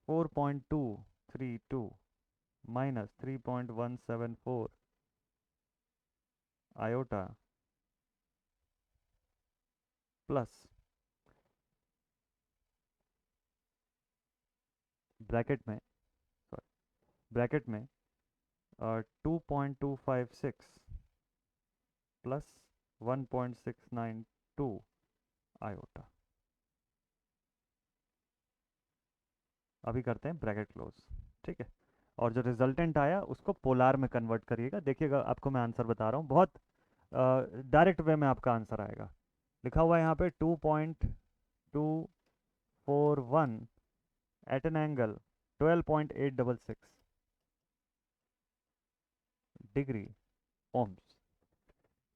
4.232 minus 3.174 iota plus bracket में, सॉरी ब्रैकेट में 2.256 प्लस 1.692 आयोटा। अभी करते हैं ब्रैकेट क्लोज। ठीक है, और जो रिजल्टेंट आया उसको पोलार में कन्वर्ट करिएगा। देखिएगा आपको मैं आंसर बता रहा हूँ, बहुत डायरेक्ट वे में आपका आंसर आएगा। लिखा हुआ है यहाँ पे 2.241 at an angle 12.866 degree ohms.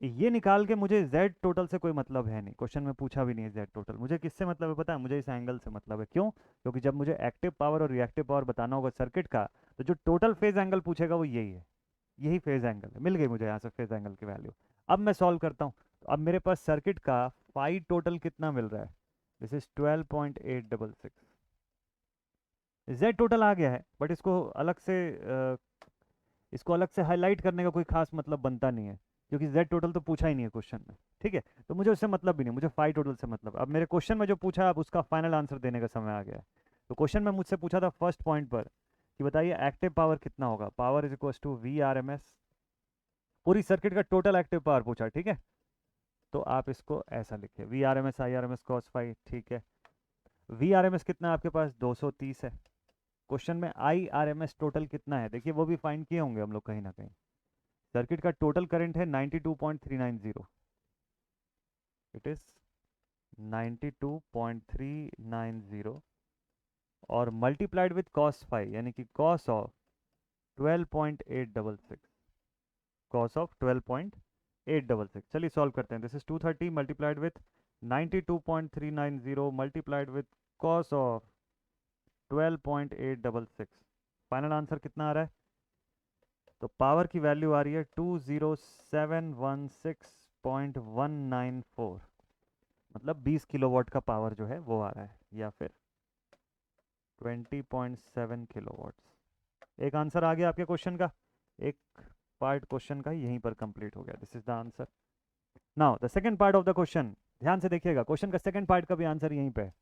ये निकाल के मुझे Z टोटल से कोई मतलब है नहीं, क्वेश्चन में पूछा भी नहीं है Z टोटल। मुझे किससे मतलब है पता है? मुझे इस एंगल से मतलब है। क्यों? क्योंकि जब मुझे एक्टिव पावर और रिएक्टिव पावर बताना होगा सर्किट का, तो जो टोटल फेज एंगल पूछेगा वो यही है, यही फेज एंगल है। मिल गई मुझे यहाँ से फेज एंगल की वैल्यू। अब मैं सॉल्व करता हूँ, तो अब मेरे पास सर्किट का फाई टोटल कितना मिल रहा है? This is 12.866। Z टोटल आ गया है, बट इसको अलग से हाईलाइट करने का कोई खास मतलब बनता नहीं है, क्योंकि Z टोटल तो पूछा ही नहीं है क्वेश्चन में। ठीक है, तो मुझे उससे मतलब भी नहीं, मुझे फाई टोटल से मतलब। अब मेरे क्वेश्चन में जो पूछा, अब उसका फाइनल आंसर देने का समय आ गया है। तो क्वेश्चन में मुझसे पूछा था फर्स्ट पॉइंट पर कि बताइए एक्टिव पावर कितना होगा। Power is equal to V R M S, पूरी सर्किट का टोटल एक्टिव पावर पूछा, ठीक है। तो आप इसको ऐसा लिखिए, V R M S I R M S cos phi, ठीक है। वी आर एम एस कितना है आपके पास, 230 है। क्वेश्चन में I R M S total कितना है, देखिए वो भी फाइंड किए होंगे हम लोग कहीं ना कहीं। सर्किट का टोटल करंट है 92.390, इट इज 92.390 और मल्टीप्लाइड विथ कॉस फाई, यानी कि कॉस ऑफ 12.866, कॉस ऑफ 12.866। चलिए सॉल्व करते हैं। This is 230 multiplied with 92.390 multiplied with cos of 12.866। Final answer कितना आ रहा है, तो पावर की वैल्यू आ रही है 20716.194, मतलब 20 किलोवाट का पावर जो है वो आ रहा है, या फिर 20.7 किलोवाट्स। एक आंसर आ गया आपके क्वेश्चन का, एक पार्ट क्वेश्चन का यहीं पर कंप्लीट हो गया। This is the answer. Now the second part of the question, ध्यान से देखिएगा, क्वेश्चन का सेकंड पार्ट का भी आंसर यहीं पे है।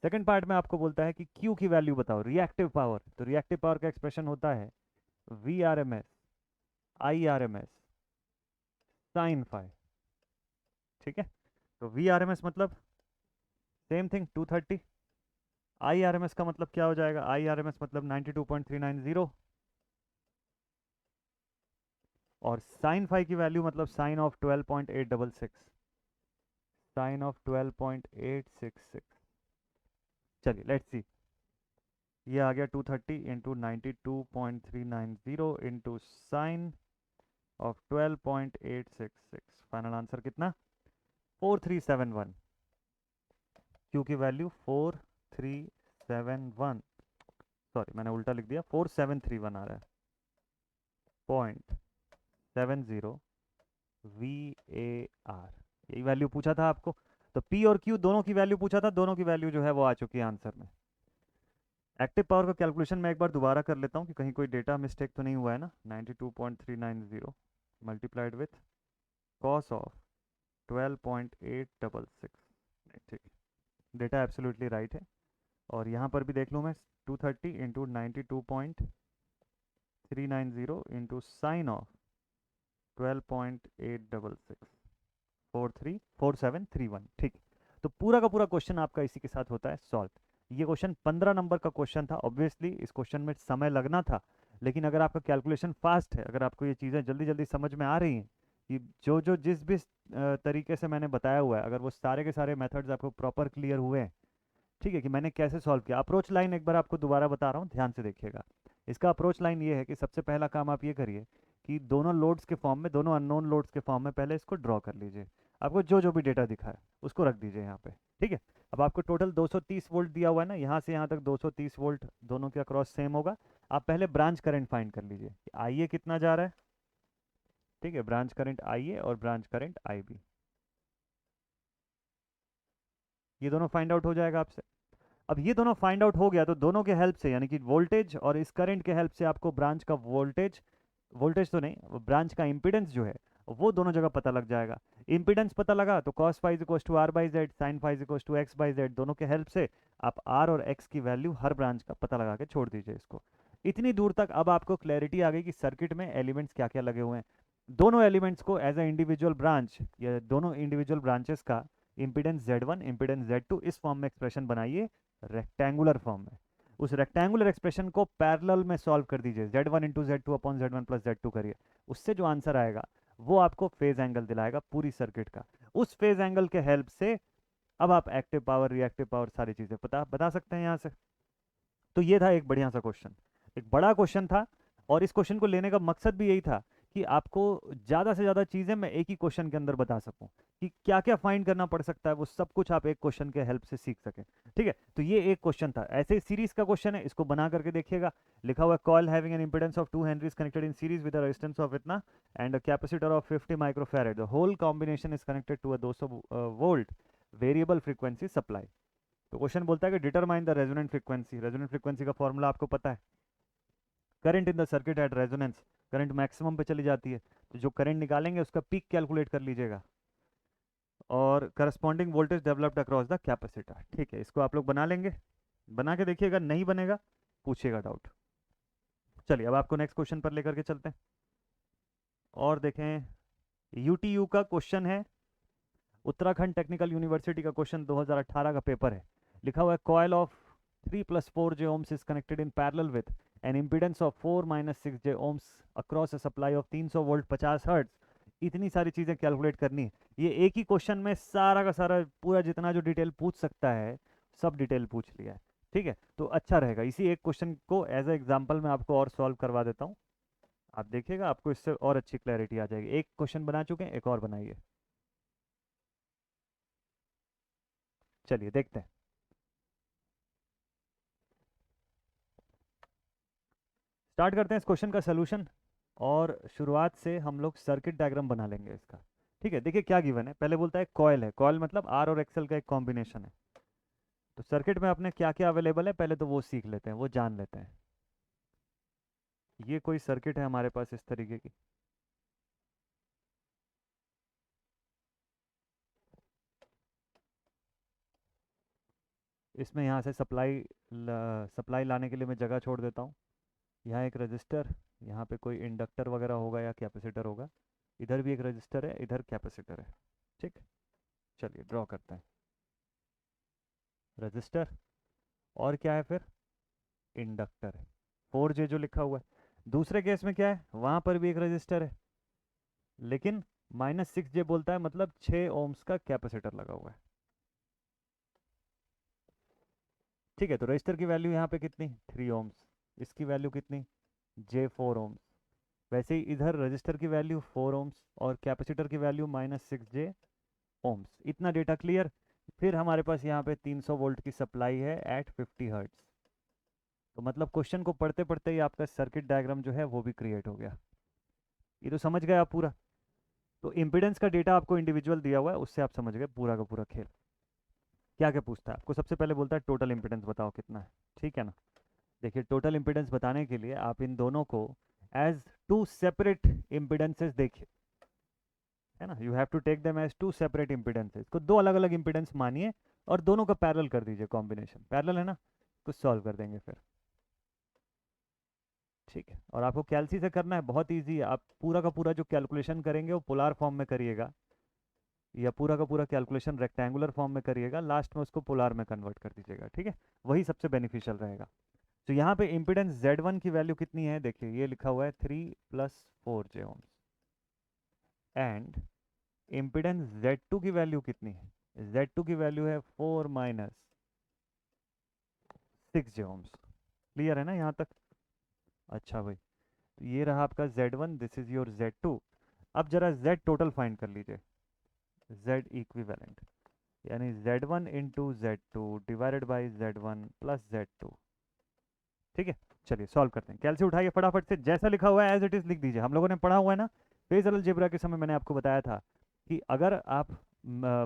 सेकंड पार्ट में आपको बोलता है कि Q की वैल्यू बताओ, रिएक्टिव पावर। तो रिएक्टिव पावर का एक्सप्रेशन होता है V R M S I R M S sine phi, ठीक है। तो वी आर एम एस मतलब same thing 230, I R M S का मतलब क्या हो जाएगा, आई आर एम एस मतलब 92.390, और साइन फाई की वैल्यू मतलब साइन ऑफ 12.866, साइन ऑफ 12.866। चलिए लेट्स सी, ये आ गया 230 into 92.390 into sine of 12.866। Final answer कितना, 4371। क्यू की वैल्यू 4371, सॉरी मैंने उल्टा लिख दिया, 4731 आ रहा है, 0.70 VAR, यही वैल्यू पूछा था आपको। तो P और Q दोनों की वैल्यू पूछा था, दोनों की वैल्यू जो है वो आ चुकी है आंसर में। एक्टिव पावर का कैलकुलेशन मैं एक बार दोबारा कर लेता हूँ कि कहीं कोई डेटा मिस्टेक तो नहीं हुआ है ना। 92.390 मल्टीप्लाइड विथ कॉस ऑफ 12.866, ठीक, डेटा एब्सोल्युटली राइट है। और यहाँ पर भी देख लूँ मैं, 230 इंटू 92.390 इंटू साइन ऑफ 12.866, 4731, ठीक। तो पूरा का पूरा क्वेश्चन आपका इसी के साथ होता है सॉल्व। ये क्वेश्चन 15 नंबर का क्वेश्चन था। ऑब्वियसली इस क्वेश्चन में समय लगना था, लेकिन अगर आपका कैलकुलेशन फास्ट है, अगर आपको ये चीज़ें जल्दी जल्दी समझ में आ रही हैं, कि जो जो जिस भी तरीके से मैंने बताया हुआ है, अगर वो सारे के सारे मेथड्स आपको प्रॉपर क्लियर हुए हैं, ठीक है, कि मैंने कैसे सॉल्व किया। अप्रोच लाइन एक बार आपको दोबारा बता रहा हूँ, ध्यान से देखिएगा। इसका अप्रोच लाइन ये है कि सबसे पहला काम आप ये करिए कि दोनों लोड्स के फॉर्म में, दोनों अननोन लोड्स के फॉर्म में पहले इसको ड्रॉ कर लीजिए। आपको जो जो भी डेटा दिखा है उसको रख दीजिए यहाँ पे, ठीक है। अब आपको टोटल 230 वोल्ट दिया हुआ है ना, यहाँ से यहाँ तक 230 वोल्ट दोनों के अक्रॉस सेम होगा। आप पहले ब्रांच करंट फाइंड कर लीजिए, आई ए कितना जा रहा है, ठीक है, ब्रांच करंट आई ए और ब्रांच करंट आई बी, ये दोनों फाइंड आउट हो जाएगा आपसे। अब ये दोनों फाइंड आउट हो गया तो दोनों के हेल्प से, यानी कि वोल्टेज और इस करंट के हेल्प से आपको ब्रांच का वोल्टेज, वोल्टेज तो नहीं, ब्रांच का इंपीडेंस जो है वो दोनों जगह पता लग जाएगा। इंपीडेंस पता लगा तो cos phi is to R by Z, sine phi is to X by Z, दोनों के हेल्प से आप आर और एक्स की वैल्यू हर ब्रांच का पता लगा के छोड़ दीजिए इसको। इतनी दूर तक अब आपको क्लैरिटी आ गई कि सर्किट में एलिमेंट्स क्या क्या लगे हुए हैं। दोनों एलिमेंट्स को एज ए इंडिविजुअल ब्रांच, या दोनों इंडिविजुअल ब्रांचेस का इंपीडेंस Z1 इंपीडेंस Z2 इस फॉर्म में एक्सप्रेशन बनाइए, रेक्टेंगुलर फॉर्म में। उस रेक्टेंगुलर एक्सप्रेशन को पैरेलल में सॉल्व कर दीजिए, Z1 into Z2 upon Z1 plus Z2 करिए। उससे जो आंसर आएगा वो आपको फेज एंगल दिलाएगा पूरी सर्किट का। उस फेज एंगल के हेल्प से अब आप एक्टिव पावर, रिएक्टिव पावर, सारी चीज़ें बता सकते हैं यहाँ से। तो ये था एक बढ़िया सा क्वेश्चन, एक बड़ा क्वेश्चन था। और इस क्वेश्चन को लेने का मकसद भी यही था कि आपको ज़्यादा से ज़्यादा चीज़ें मैं एक ही क्वेश्चन के अंदर बता सकूं, कि क्या क्या फाइंड करना पड़ सकता है, वो सब कुछ आप एक क्वेश्चन के हेल्प से सीख सकें, ठीक है। तो ये एक क्वेश्चन था, ऐसे सीरीज का क्वेश्चन है, इसको बना करके देखिएगा। लिखा हुआ है coil having an impedance of 2 henries connected in series with a resistance of इतना and a capacitor of 50 microfarad, the whole combination is connected to a 200 volt variable frequency supply. तो क्वेश्चन बोलता है कि determine the resonant frequency. Resonant frequency का formula आपको पता है, current in the circuit at resonance, current maximum पे चली जाती है, तो जो करंट निकालेंगे उसका पीक कैलकुलेट कर लीजिएगा, और corresponding voltage developed across the capacitor, ठीक है। इसको आप लोग बना लेंगे, बना के देखिएगा, नहीं बनेगा पूछिएगा डाउट। चलिए अब आपको नेक्स्ट क्वेश्चन पर लेकर के चलते हैं और देखें। यूटीयू का क्वेश्चन है, उत्तराखंड टेक्निकल यूनिवर्सिटी का क्वेश्चन 2018 का पेपर है। लिखा हुआ है coil of 3+4j ohms is connected in parallel with an impedance of 4-6j ohms across a supply of 300 volt 50 hertz. इतनी सारी चीज़ें कैलकुलेट करनी है। ये एक ही क्वेश्चन में सारा का सारा पूरा जितना जो डिटेल पूछ सकता है सब डिटेल पूछ लिया है। ठीक है, तो अच्छा रहेगा इसी एक क्वेश्चन को एज ए एग्जाम्पल मैं आपको और सॉल्व करवा देता हूँ। आप देखिएगा आपको इससे और अच्छी क्लैरिटी आ जाएगी। एक क्वेश्चन बना चुके हैं, एक और बनाइए। चलिए देखते हैं। स्टार्ट करते हैं इस क्वेश्चन का सलूशन और शुरुआत से हम लोग सर्किट डायग्राम बना लेंगे इसका। ठीक है, देखिए क्या गिवन है। पहले बोलता है कॉयल है, कॉयल मतलब आर और एक्सएल का एक कॉम्बिनेशन है। तो सर्किट में अपने क्या क्या अवेलेबल है पहले तो वो सीख लेते हैं, वो जान लेते हैं। ये कोई सर्किट है हमारे पास इस तरीके की। इसमें यहाँ से सप्लाई लाने के लिए मैं जगह छोड़ देता हूँ। यहाँ एक रजिस्टर, यहाँ पे कोई इंडक्टर वगैरह होगा या कैपेसिटर होगा। इधर भी एक रजिस्टर है, इधर कैपेसिटर है। ठीक, चलिए ड्रॉ करते हैं। रजिस्टर और क्या है फिर, इंडक्टर है। 4J जो लिखा हुआ है। दूसरे केस में क्या है, वहां पर भी एक रजिस्टर है लेकिन -6J बोलता है, मतलब 6 ओम्स का कैपेसिटर लगा हुआ है। ठीक है, तो रजिस्टर की वैल्यू यहाँ पे कितनी, 3 ओम्स। इसकी वैल्यू कितनी, J4 ओम्स। वैसे ही इधर रजिस्टर की वैल्यू 4 ओम्स और कैपेसिटर की वैल्यू -6J ओम्स। इतना डेटा क्लियर। फिर हमारे पास यहाँ पे 300 वोल्ट की सप्लाई है एट 50 हर्ट्ज। तो मतलब क्वेश्चन को पढ़ते पढ़ते ही आपका सर्किट डायग्राम जो है वो भी क्रिएट हो गया। ये तो समझ गए आप पूरा। तो इम्पिडेंस का डेटा आपको इंडिविजुअल दिया हुआ है, उससे आप समझ गए पूरा का पूरा खेल। क्या क्या पूछता है आपको, सबसे पहले बोलता है टोटल इम्पिडेंस बताओ कितना है। ठीक है ना। देखिए टोटल इम्पिडेंस बताने के लिए आप इन दोनों को एज टू सेपरेट इम्पिडेंसेस देखिए, है ना। You have to take them as two separate impedances को, दो अलग अलग इम्पिडेंस मानिए और दोनों का पैरेलल कर दीजिए, कॉम्बिनेशन पैरेलल है ना, कुछ सॉल्व कर देंगे फिर। ठीक है, और आपको कैलसी से करना है, बहुत इजी है। आप पूरा का पूरा जो कैलकुलेशन करेंगे वो पोलार फॉर्म में करिएगा, या पूरा का पूरा कैलकुलेशन रेक्टेंगुलर फॉर्म में करिएगा, लास्ट में उसको पोलार में कन्वर्ट कर दीजिएगा। ठीक है, वही सबसे बेनिफिशियल रहेगा। तो यहाँ पे इम्पिडेंस Z1 की वैल्यू कितनी है, देखिए ये लिखा हुआ है 3+4J ohms. And impedance Z2 की वैल्यू कितनी है, Z2 की वैल्यू है 4-6J ओम्स। क्लियर है ना यहाँ तक। अच्छा भाई, तो ये रहा आपका Z1, this is your Z2। अब जरा Z टोटल फाइंड कर लीजिए, Z इक्विवेलेंट, यानी Z1 into Z2 divided by Z1 plus Z2। ठीक है, चलिए सॉल्व करते हैं। कैलसी उठाइए फटाफट से, जैसा लिखा हुआ है एज इट इज लिख दीजिए। हम लोगों ने पढ़ा हुआ है ना फेजर अलजेब्रा के समय, मैंने आपको बताया था कि अगर आप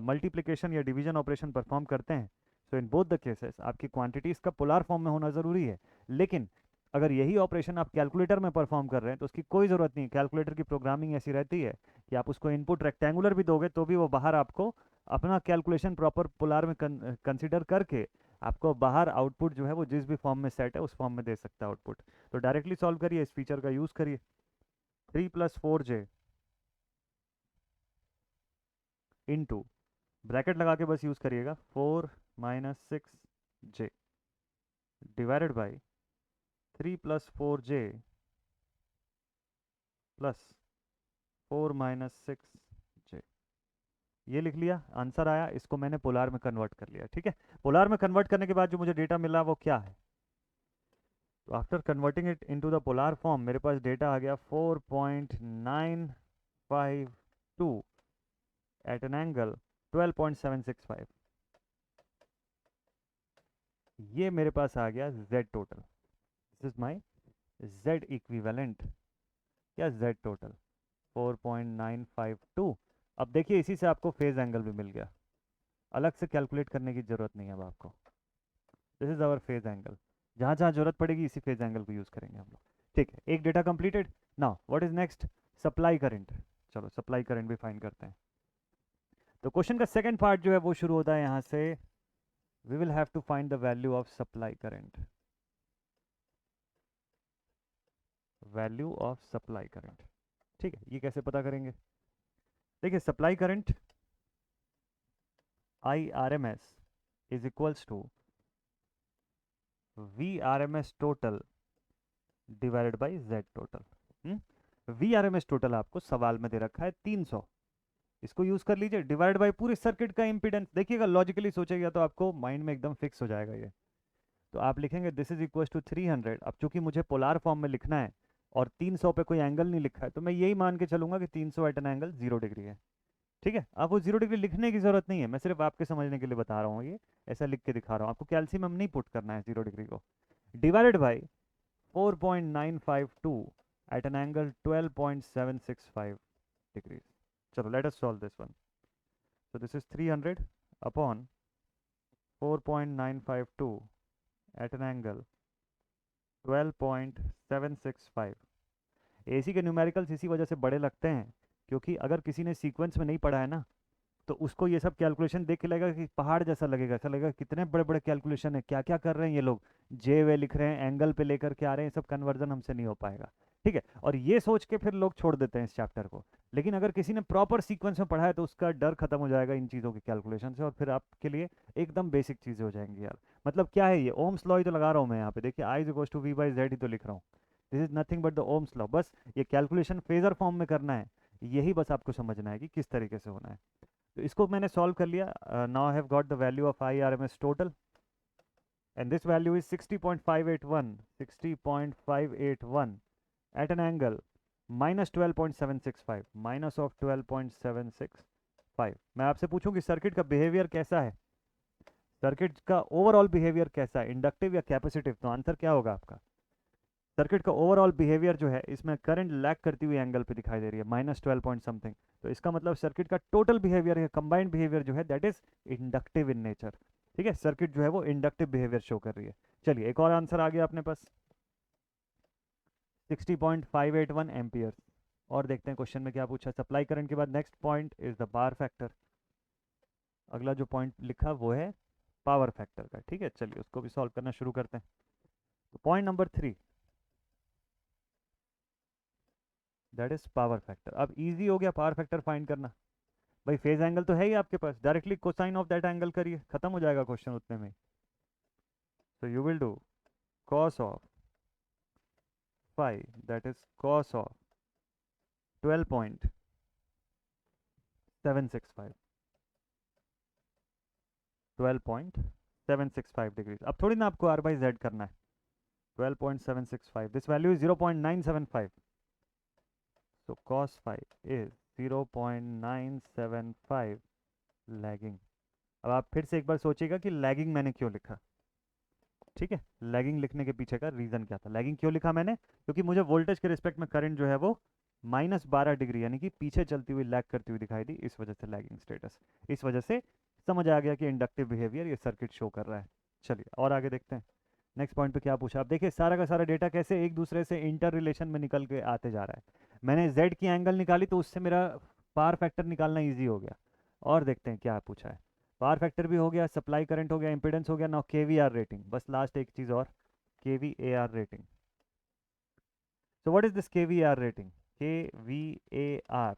मल्टीप्लिकेशन या डिवीजन ऑपरेशन परफॉर्म करते हैं तो इन बोथ द केसेस आपकी क्वांटिटीज का पोलार फॉर्म में होना ज़रूरी है। लेकिन अगर यही ऑपरेशन आप कैलकुलेटर में परफॉर्म कर रहे हैं तो उसकी कोई ज़रूरत नहीं। कैलकुलेटर की प्रोग्रामिंग ऐसी रहती है कि आप उसको इनपुट रेक्टेंगुलर भी दोगे तो भी वो बाहर आपको अपना कैलकुलेशन प्रॉपर पोलार में कंसिडर करके आपको बाहर आउटपुट जो है वो जिस भी फॉर्म में सेट है उस फॉर्म में दे सकता है आउटपुट। तो डायरेक्टली सॉल्व करिए, इस फीचर का यूज़ करिए। 3+4J इंटू, ब्रैकेट लगा के बस यूज़ करिएगा, 4-6J divided by 3+4J plus 4-6J। ये लिख लिया, आंसर आया, इसको मैंने पोलार में कन्वर्ट कर लिया। ठीक है, पोलार में कन्वर्ट करने के बाद जो मुझे डेटा मिला वो क्या है, तो after converting it into the polar form मेरे पास डेटा आ गया 4.952 एट एन एंगल 12.765। ये मेरे पास आ गया Z total, this is my Z equivalent या Z टोटल 4.952। अब देखिए इसी से आपको फेज एंगल भी मिल गया, अलग से कैलकुलेट करने की ज़रूरत नहीं है अब आपको। This is our phase angle, जहाँ जहाँ जरूरत पड़ेगी इसी फेज एंगल को यूज़ करेंगे हम लोग। ठीक है, एक data completed. Now what is next, supply current. चलो सप्लाई करंट भी फाइंड करते हैं। तो क्वेश्चन का सेकंड पार्ट जो है वो शुरू होता है यहाँ से, we will have to find the value of supply current. Value of supply current. ठीक है, ये कैसे पता करेंगे? देखिए supply current I R M S is equals to V R M S total divided by Z total. V R M S total आपको सवाल में दे रखा है 300, इसको यूज कर लीजिए, डिवाइड बाय पूरे सर्किट का इंपीडेंस। देखिएगा लॉजिकली सोचेगा तो आपको माइंड में एकदम फिक्स हो जाएगा ये। तो आप लिखेंगे दिस इज इक्वल टू 300। अब चूंकि मुझे पोलार फॉर्म में लिखना है और 300 पे कोई एंगल नहीं लिखा है, तो मैं यही मान के चलूंगा कि 300 एट एन एंगल 0 डिग्री है। ठीक है, आप वो 0 डिग्री लिखने की जरूरत नहीं है, मैं सिर्फ आपके समझने के लिए बता रहा हूँ, ये ऐसा लिख के दिखा रहा हूँ आपको। कैल्सियम नहीं पुट करना है 0 डिग्री को। Divided by 4.952 at an angle 12.765 degrees. चलो let us solve this one. So this is 300 upon 4.952 at an angle 12.765। AC के न्यूमेरिकल्स इसी वजह से बड़े लगते हैं, क्योंकि अगर किसी ने सीक्वेंस में नहीं पढ़ा है ना, तो उसको ये सब कैलकुलेशन देख के लगेगा कि पहाड़ जैसा लगेगा, ऐसा लगेगा कितने बड़े बड़े कैलकुलेशन है, क्या क्या कर रहे हैं ये लोग, जे वे लिख रहे हैं, एंगल पे लेकर के आ रहे हैं, ये सब कन्वर्जन हमसे नहीं हो पाएगा। ठीक है, और ये सोच के फिर लोग छोड़ देते हैं इस चैप्टर को। लेकिन अगर किसी ने प्रॉपर सीक्वेंस में पढ़ा है तो उसका डर खत्म हो जाएगा इन चीज़ों के कैलकुलेशन से, और फिर आपके लिए एकदम बेसिक चीज़ें हो जाएंगी यार। मतलब क्या है ये, ओम्स लॉ ही तो लगा रहा हूँ मैं यहाँ पे, देखिए I is equals to V by Z ही तो लिख रहा हूँ। This is nothing but the Ohm's law. बस ये कैलकुलेशन फेजर फॉर्म में करना है, यही बस आपको समझना है कि किस तरीके से होना है। तो इसको मैंने सॉल्व कर लिया। Now I have got the value of I R M S total, and this value is 60.581 at an angle minus 12.765, माइनस ऑफ 12.765। मैं आपसे पूछूं कि सर्किट का बिहेवियर कैसा है, सर्किट का ओवरऑल बिहेवियर कैसा है, इंडक्टिव या कैपेसिटिव, तो आंसर क्या होगा आपका? सर्किट का ओवरऑल बिहेवियर जो है, इसमें करंट लैग करती हुई एंगल पे दिखाई दे रही है माइनस 12 पॉइंट समथिंग। तो इसका मतलब सर्किट का टोटल बिहेवियर है, कंबाइंड बिहेवियर जो है that is inductive in nature. ठीक है, सर्किट जो है वो इंडक्टिव बिहेवियर शो कर रही है। चलिए एक और आंसर आ गया अपने पास, 60.581 एम्पियर। और देखते हैं क्वेश्चन में क्या पूछा। सप्लाई करंट के बाद next point is the power factor. अगला जो पॉइंट लिखा वो है पावर फैक्टर का। ठीक है, चलिए उसको भी सॉल्व करना शुरू करते हैं। तो point number 3 that is power factor. अब इजी हो गया पावर फैक्टर फाइंड करना। भाई फेज एंगल तो है ही आपके पास, directly cosine of that angle करिए, खत्म हो जाएगा क्वेश्चन उतने में। So you will do cos of phi, that is cos of 12.765, 12.765 degree. अब थोड़ी ना आपको r बाई जेड करना है। 12.765, this value is 0.975, so cos phi is 0.975 lagging. अब आप फिर से एक बार सोचिएगा कि लैगिंग मैंने क्यों लिखा। ठीक है, लैगिंग लिखने के पीछे का रीज़न क्या था, लैगिंग क्यों लिखा मैंने? क्योंकि मुझे वोल्टेज के रिस्पेक्ट में करंट जो है वो -12 डिग्री यानी कि पीछे चलती हुई लैग करती हुई दिखाई दी, इस वजह से लैगिंग स्टेटस। इस वजह से समझ आ गया कि इंडक्टिव बिहेवियर ये सर्किट शो कर रहा है। चलिए और आगे देखते हैं नेक्स्ट पॉइंट पे क्या पूछा। आप देखिए सारा का सारा डेटा कैसे एक दूसरे से इंटर रिलेशन में निकल के आते जा रहा है। मैंने जेड की एंगल निकाली तो उससे मेरा पावर फैक्टर निकालना ईजी हो गया। और देखते हैं क्या पूछा है। पावर फैक्टर भी हो गया, सप्लाई करंट हो गया, इंपेडेंस हो गया, नाउ केवीआर रेटिंग। बस लास्ट एक चीज़ और, KVAR rating. So what is this KVR rating? KVAR,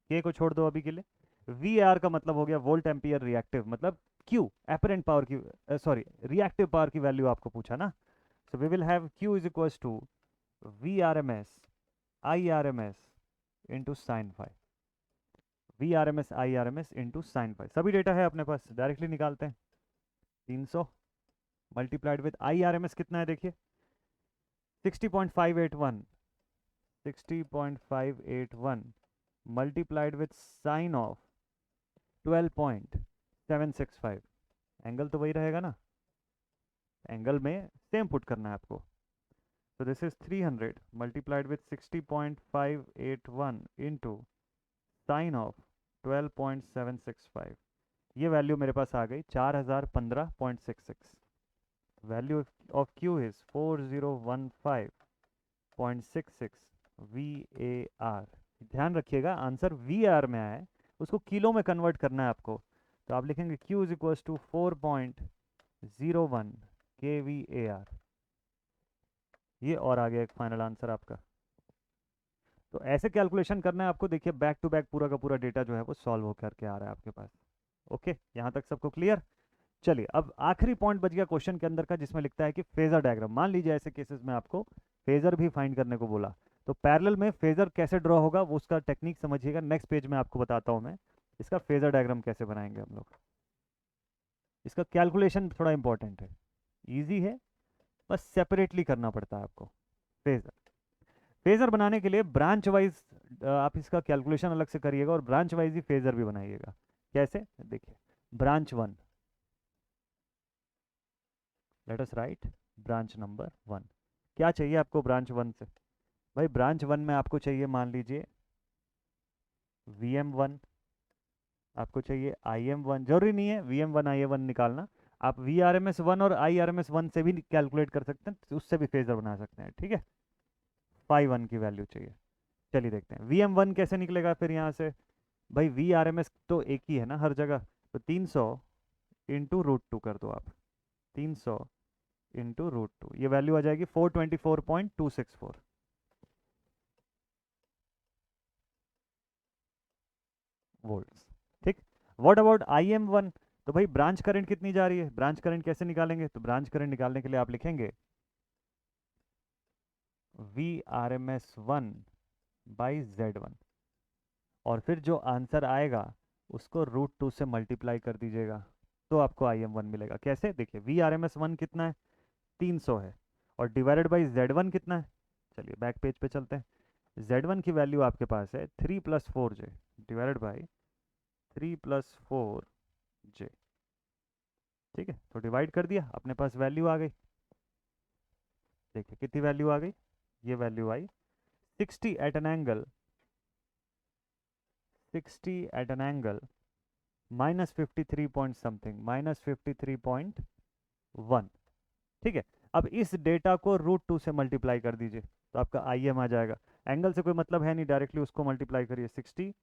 के को छोड़ दो अभी के लिए, वी आर का मतलब हो गया वोल्ट एम्पियर रिएक्टिव, मतलब क्यू एपरेंट पावर की, सॉरी रिएक्टिव पावर की वैल्यू आपको पूछा ना। So we will have Q is equals to V R M S I R M S into sine phi, V R M S I R M S into sine phi. सभी data है अपने पास, directly निकालते हैं। 300 multiplied with I R M S कितना है देखिए, 60.581, 60.581 multiplied with sine of 12.765, angle तो वही रहेगा ना, एंगल में सेम पुट करना है आपको। so this is 300 multiplied with 60.581 into sin of 12.765, ये वैल्यू मेरे पास आ गई 4015.66। Value of Q is 4015.66 VAR। ध्यान रखिएगा आंसर VAR में आया है, उसको किलो में कन्वर्ट करना है आपको। तो आप लिखेंगे Q is equals to 4.01 kVAR। ये और आ गया एक फाइनल आंसर आपका। तो ऐसे कैलकुलेशन करना है आपको। देखिए बैक टू बैक पूरा का पूरा डेटा जो है वो सॉल्व होकर के आ रहा है आपके पास। ओके, यहाँ तक सबको क्लियर। चलिए अब आखिरी पॉइंट बच गया क्वेश्चन के अंदर का, जिसमें लिखता है कि फेजर डायग्राम। मान लीजिए ऐसे केसेस में आपको फेजर भी फाइंड करने को बोला, तो पैरेलल में फेजर कैसे ड्रॉ होगा वो उसका टेक्निक समझिएगा। नेक्स्ट पेज में आपको बताता हूँ मैं इसका फेजर डायग्राम कैसे बनाएंगे हम लोग। इसका कैलकुलेशन थोड़ा इंपॉर्टेंट है, ईजी है, बस सेपरेटली करना पड़ता है आपको। फेजर फेजर बनाने के लिए ब्रांच वाइज आप इसका कैलकुलेशन अलग से करिएगा और ब्रांच वाइज ही फेजर भी बनाइएगा। कैसे, देखिए branch 1, let us right branch number 1। क्या चाहिए आपको ब्रांच 1 से? भाई ब्रांच 1 में आपको चाहिए, मान लीजिए VM1, आपको चाहिए IM1। जरूरी नहीं है VM1 IM1 निकालना, आप VRMS1 और IRMS1 से भी कैलकुलेट कर सकते हैं, तो उससे भी फेजर बना सकते हैं। ठीक है, फाई 1 की वैल्यू चाहिए। चलिए देखते हैं VM1 कैसे निकलेगा फिर यहाँ से। भाई VRMS तो एक ही है ना हर जगह, तो 300 इंटू रूट टू कर दो आप। 300 इंटू रूट टू, ये वैल्यू आ जाएगी 424.264 वोल्ट्स। ठीक, व्हाट अबाउट IM1? तो भाई ब्रांच करंट कितनी जा रही है, ब्रांच करंट कैसे निकालेंगे? तो ब्रांच करंट निकालने के लिए आप लिखेंगे VRMS1 बाई Z1, और फिर जो आंसर आएगा उसको रूट टू से मल्टीप्लाई कर दीजिएगा, तो आपको IM1 मिलेगा। कैसे, देखिए VRMS1 कितना है, 300 है, और डिवाइडेड बाई Z1 कितना है। चलिए बैक पेज पे चलते हैं। Z1 की वैल्यू आपके पास है 3+4J डिवाइडेड बाई 3+4J। ठीक है, तो डिवाइड कर दिया, अपने पास वैल्यू आ गई। देखिए कितनी वैल्यू आ गई, ये वैल्यू आई 60 at an angle, 60 at an angle -53 point something, -53.1। ठीक है, अब इस डेटा को रूट टू से मल्टीप्लाई कर दीजिए, तो आपका IM आ जाएगा। एंगल से कोई मतलब है नहीं, डायरेक्टली उसको मल्टीप्लाई करिए, 60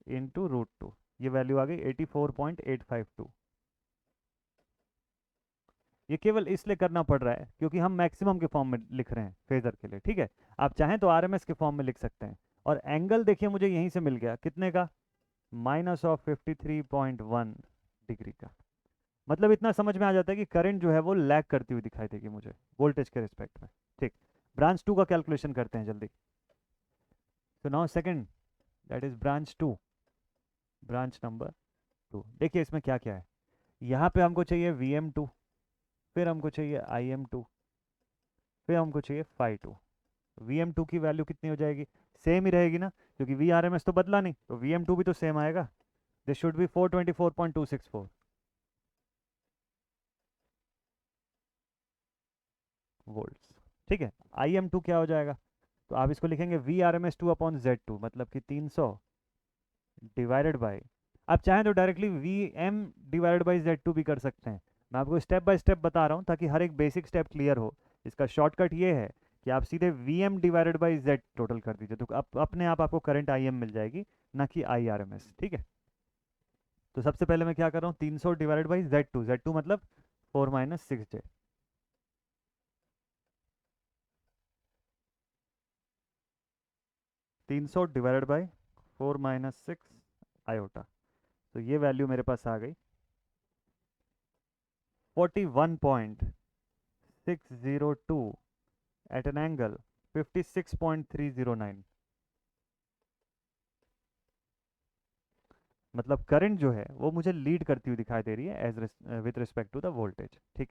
इंटू रूट टू, ये वैल्यू आ गई 84.852। ये केवल इसलिए करना पड़ रहा है क्योंकि हम मैक्सिमम के फॉर्म में लिख रहे हैं फेजर के लिए। ठीक है, आप चाहें तो RMS के फॉर्म में लिख सकते हैं। और एंगल देखिए मुझे यहीं से मिल गया, कितने का, -53.1 डिग्री का। मतलब इतना समझ में आ जाता है कि करंट जो है वो लैग करती हुई दिखाई देगी मुझे वोल्टेज के रिस्पेक्ट में। ठीक, ब्रांच 2 का कैलकुलेशन करते हैं जल्दी। तो now second, that is branch 2, branch number 2। देखिए इसमें क्या क्या है, यहाँ पे हमको चाहिए VM2, फिर हमको चाहिए IM2, फिर हमको चाहिए φ2। VM2 की वैल्यू कितनी हो जाएगी, सेम ही रहेगी ना, क्योंकि VRMS तो बदला नहीं, तो VM2 भी तो सेम आएगा। This should B 424.264 volts. ठीक है, IM2 क्या हो जाएगा, तो आप इसको लिखेंगे VRMS2/Z2, मतलब कि 300 डिवाइडेड बाई, आप चाहें तो directly VM divided by Z2 भी कर सकते हैं। मैं आपको स्टेप बाय स्टेप बता रहा हूँ ताकि हर एक बेसिक स्टेप क्लियर हो। इसका शॉर्टकट ये है कि आप सीधे VM divided by Z total कर दीजिए, तो अपने आप आपको करंट IM मिल जाएगी, ना कि IRMS। ठीक है, तो सबसे पहले मैं क्या कर रहा हूँ, 300 डिवाइडेड बाई Z2, Z2 मतलब 4 - 6J, 300 डिवाइडेड बाई 4 - 6 आयोटा, तो ये वैल्यू मेरे पास आ गई 41.602 एट एन एंगल 56.309। मतलब करंट जो है वो मुझे लीड करती हुई दिखाई दे रही है as with respect to the voltage. ठीक,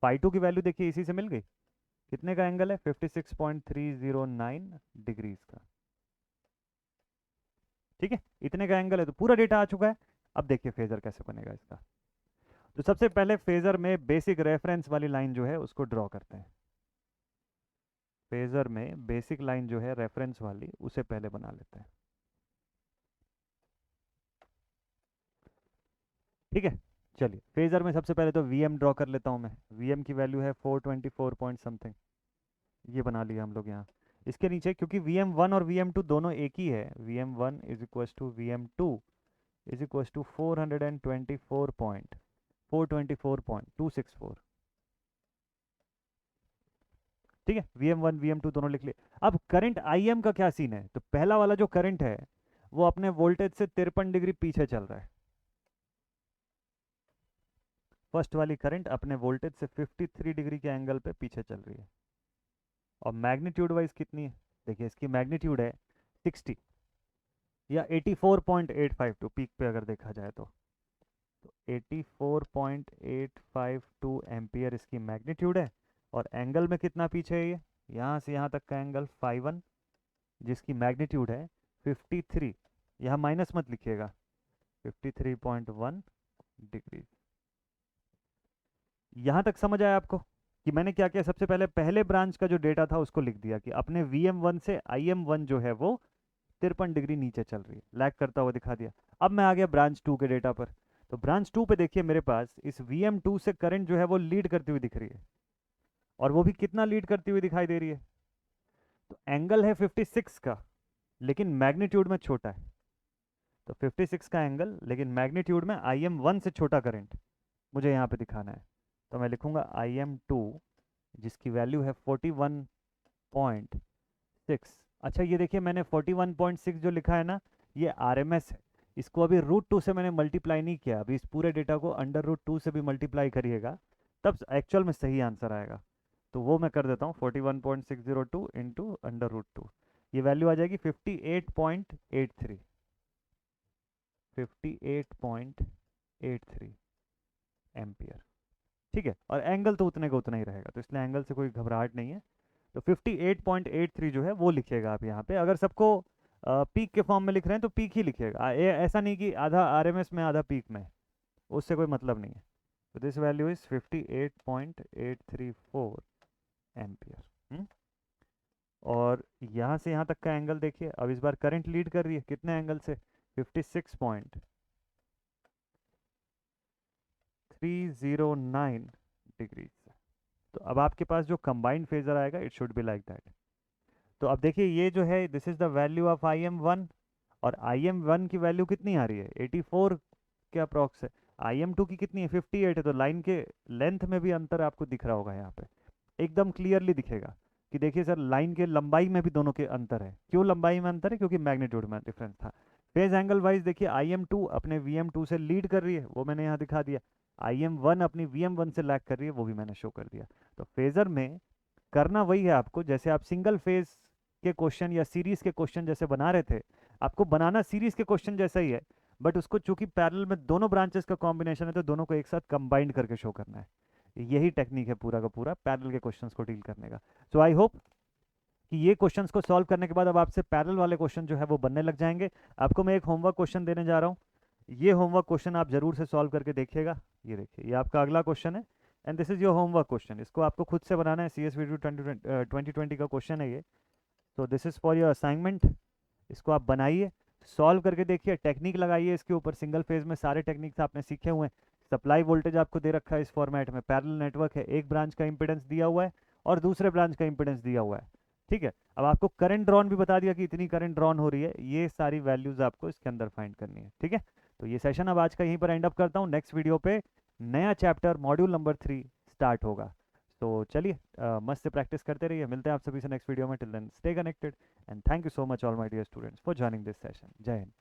φ2 की वैल्यू देखिए इसी से मिल गई, कितने का एंगल है, 56.309 डिग्रीज का। ठीक है, इतने का एंगल है, तो पूरा डेटा आ चुका है। अब देखिए फेजर कैसे बनेगा इसका। तो सबसे पहले फेजर में बेसिक रेफरेंस वाली लाइन जो है उसको ड्रॉ करते हैं। फेजर में बेसिक लाइन जो है रेफरेंस वाली, उसे पहले बना लेते हैं। ठीक है, चलिए फेजर में सबसे पहले तो VM ड्रॉ कर लेता हूँ मैं। VM की वैल्यू है 424 पॉइंट समथिंग, ये बना लिया हम लोग यहाँ। इसके नीचे क्योंकि VM1 और VM2 दोनों एक ही है, VM1 is equal to VM2 is equal to 424.264। ठीक है, VM1 VM2 दोनों लिख लिए। अब करंट IM का क्या सीन है, तो पहला वाला जो करंट है वो अपने वोल्टेज से 53 डिग्री पीछे चल रहा है। फर्स्ट वाली करंट अपने वोल्टेज से 53 डिग्री के एंगल पे पीछे चल रही है। और मैग्नीट्यूड वाइज कितनी है, देखिए इसकी मैग्नीट्यूड है 60 या 84.852 पीक पे अगर देखा जाए तो 84.852 एम्पियर इसकी मैग्नीट्यूड है। और एंगल में कितना पीछे है ये, यहाँ से यहाँ तक का एंगल 51, जिसकी मैग्नीट्यूड है 53, यहाँ माइनस मत लिखिएगा, 53.1 डिग्री। यहाँ तक समझ आया आपको कि मैंने क्या किया, सबसे पहले पहले ब्रांच का जो डेटा था उसको लिख दिया कि अपने VM1 से IM1 जो है वो 53 डिग्री नीचे चल रही है, लैग करता हुआ दिखा दिया। अब मैं आ गया ब्रांच 2 के डेटा पर। तो ब्रांच 2 पे देखिए मेरे पास इस VM2 से करंट जो है वो लीड करती हुई दिख रही है, और वो भी कितना लीड करती हुई दिखाई दे रही है, तो एंगल है 56 का लेकिन मैग्नीट्यूड में छोटा है। तो 56 का एंगल लेकिन मैग्नीट्यूड में IM1 से छोटा करंट मुझे यहाँ पे दिखाना है। तो मैं लिखूंगा IM2 जिसकी वैल्यू है 41.6। अच्छा ये देखिए मैंने 41.6 जो लिखा है ना, ये RMS है। इसको अभी √2 से मैंने मल्टीप्लाई नहीं किया, अभी इस पूरे डेटा को √2 से भी मल्टीप्लाई करिएगा तब एक्चुअल में सही आंसर आएगा। तो वो मैं कर देता हूँ 41.602 इंटू √2, ये वैल्यू आ जाएगी 58.83, 58.83 एम्पियर। ठीक है, और एंगल तो उतने का उतना ही रहेगा, तो इसलिए एंगल से कोई घबराहट नहीं है। तो 58.83 जो है वो लिखिएगा आप यहाँ पे। अगर सबको पीक के फॉर्म में लिख रहे हैं तो पीक ही लिखिएगा, ऐसा नहीं कि आधा RMS में आधा पीक में, उससे कोई मतलब नहीं है। तो दिस वैल्यू इज 58.834 एम्पियर। और यहाँ से यहाँ तक का एंगल देखिए, अब इस बार करंट लीड कर रही है कितने एंगल से, 56.309 डिग्री। तो अब आपके पास जो कंबाइंड फेजर आएगा it should be like that. तो अब देखिए ये जो है this is the value of IM1, और IM1 की वैल्यू कितनी आ रही है 84 के अप्रॉक्स है, IM2 की कितनी है 58 है। तो लाइन के लेंथ में भी अंतर आपको दिख रहा होगा यहाँ पे, एकदम क्लियरली दिखेगा कि देखिए सर लाइन के लंबाई में भी दोनों के अंतर है। क्यों लंबाई में अंतर है, क्योंकि मैग्नीट्यूड में डिफरेंस था। फेज एंगल वाइज देखिए IM2 अपने VM2 से लीड कर रही है, वो मैंने यहाँ दिखा दिया। IM1 अपनी VM1 से लैग कर रही है, वो भी मैंने शो कर दिया। तो फेजर में करना वही है आपको, जैसे आप सिंगल फेज के क्वेश्चन या सीरीज के क्वेश्चन जैसे बना रहे थे, आपको बनाना सीरीज के क्वेश्चन जैसा ही है, बट उसको चूंकि पैरेलल में दोनों ब्रांचेस का कॉम्बिनेशन है तो दोनों को एक साथ कंबाइंड करके शो करना है। यही टेक्निक है पूरा का पूरा पैरेलल के क्वेश्चंस को डील करने का। सो आई होप कि ये क्वेश्चंस को सॉल्व करने के बाद अब आपसे पैरेलल वाले क्वेश्चन जो है वो बनने लग जाएंगे। आपको मैं एक होमवर्क क्वेश्चन देने जा रहा हूँ, ये होमवर्क क्वेश्चन आप जरूर से सॉल्व करके देखिएगा। ये देखिए ये आपका अगला क्वेश्चन है and this is your homework question. इसको आपको खुद से बनाना है, CSV 2020 का क्वेश्चन है ये। तो this is for your assignment, इसको आप बनाइए, सॉल्व करके देखिए, टेक्निक लगाइए इसके ऊपर। सिंगल फेज में सारे टेक्निक्स आपने सीखे हुए हैं। सप्लाई वोल्टेज आपको दे रखा है इस फॉर्मेट में, पैरेलल नेटवर्क है, एक ब्रांच का इंपीडेंस दिया हुआ है और दूसरे ब्रांच का इंपीडेंस दिया हुआ है। ठीक है, अब आपको करंट ड्रॉन भी बता दिया कि इतनी करंट ड्रॉन हो रही है, ये सारी वैल्यूज आपको इसके अंदर फाइंड करनी है। ठीक है, तो ये सेशन अब आज का यहीं पर एंड अप करता हूँ। नेक्स्ट वीडियो पे नया चैप्टर मॉड्यूल नंबर 3 स्टार्ट होगा। तो चलिए मस्त से प्रैक्टिस करते रहिए, मिलते हैं आप सभी से नेक्स्ट वीडियो में। Till then stay connected and thank you so much all my dear students for joining this session. जय हिंद।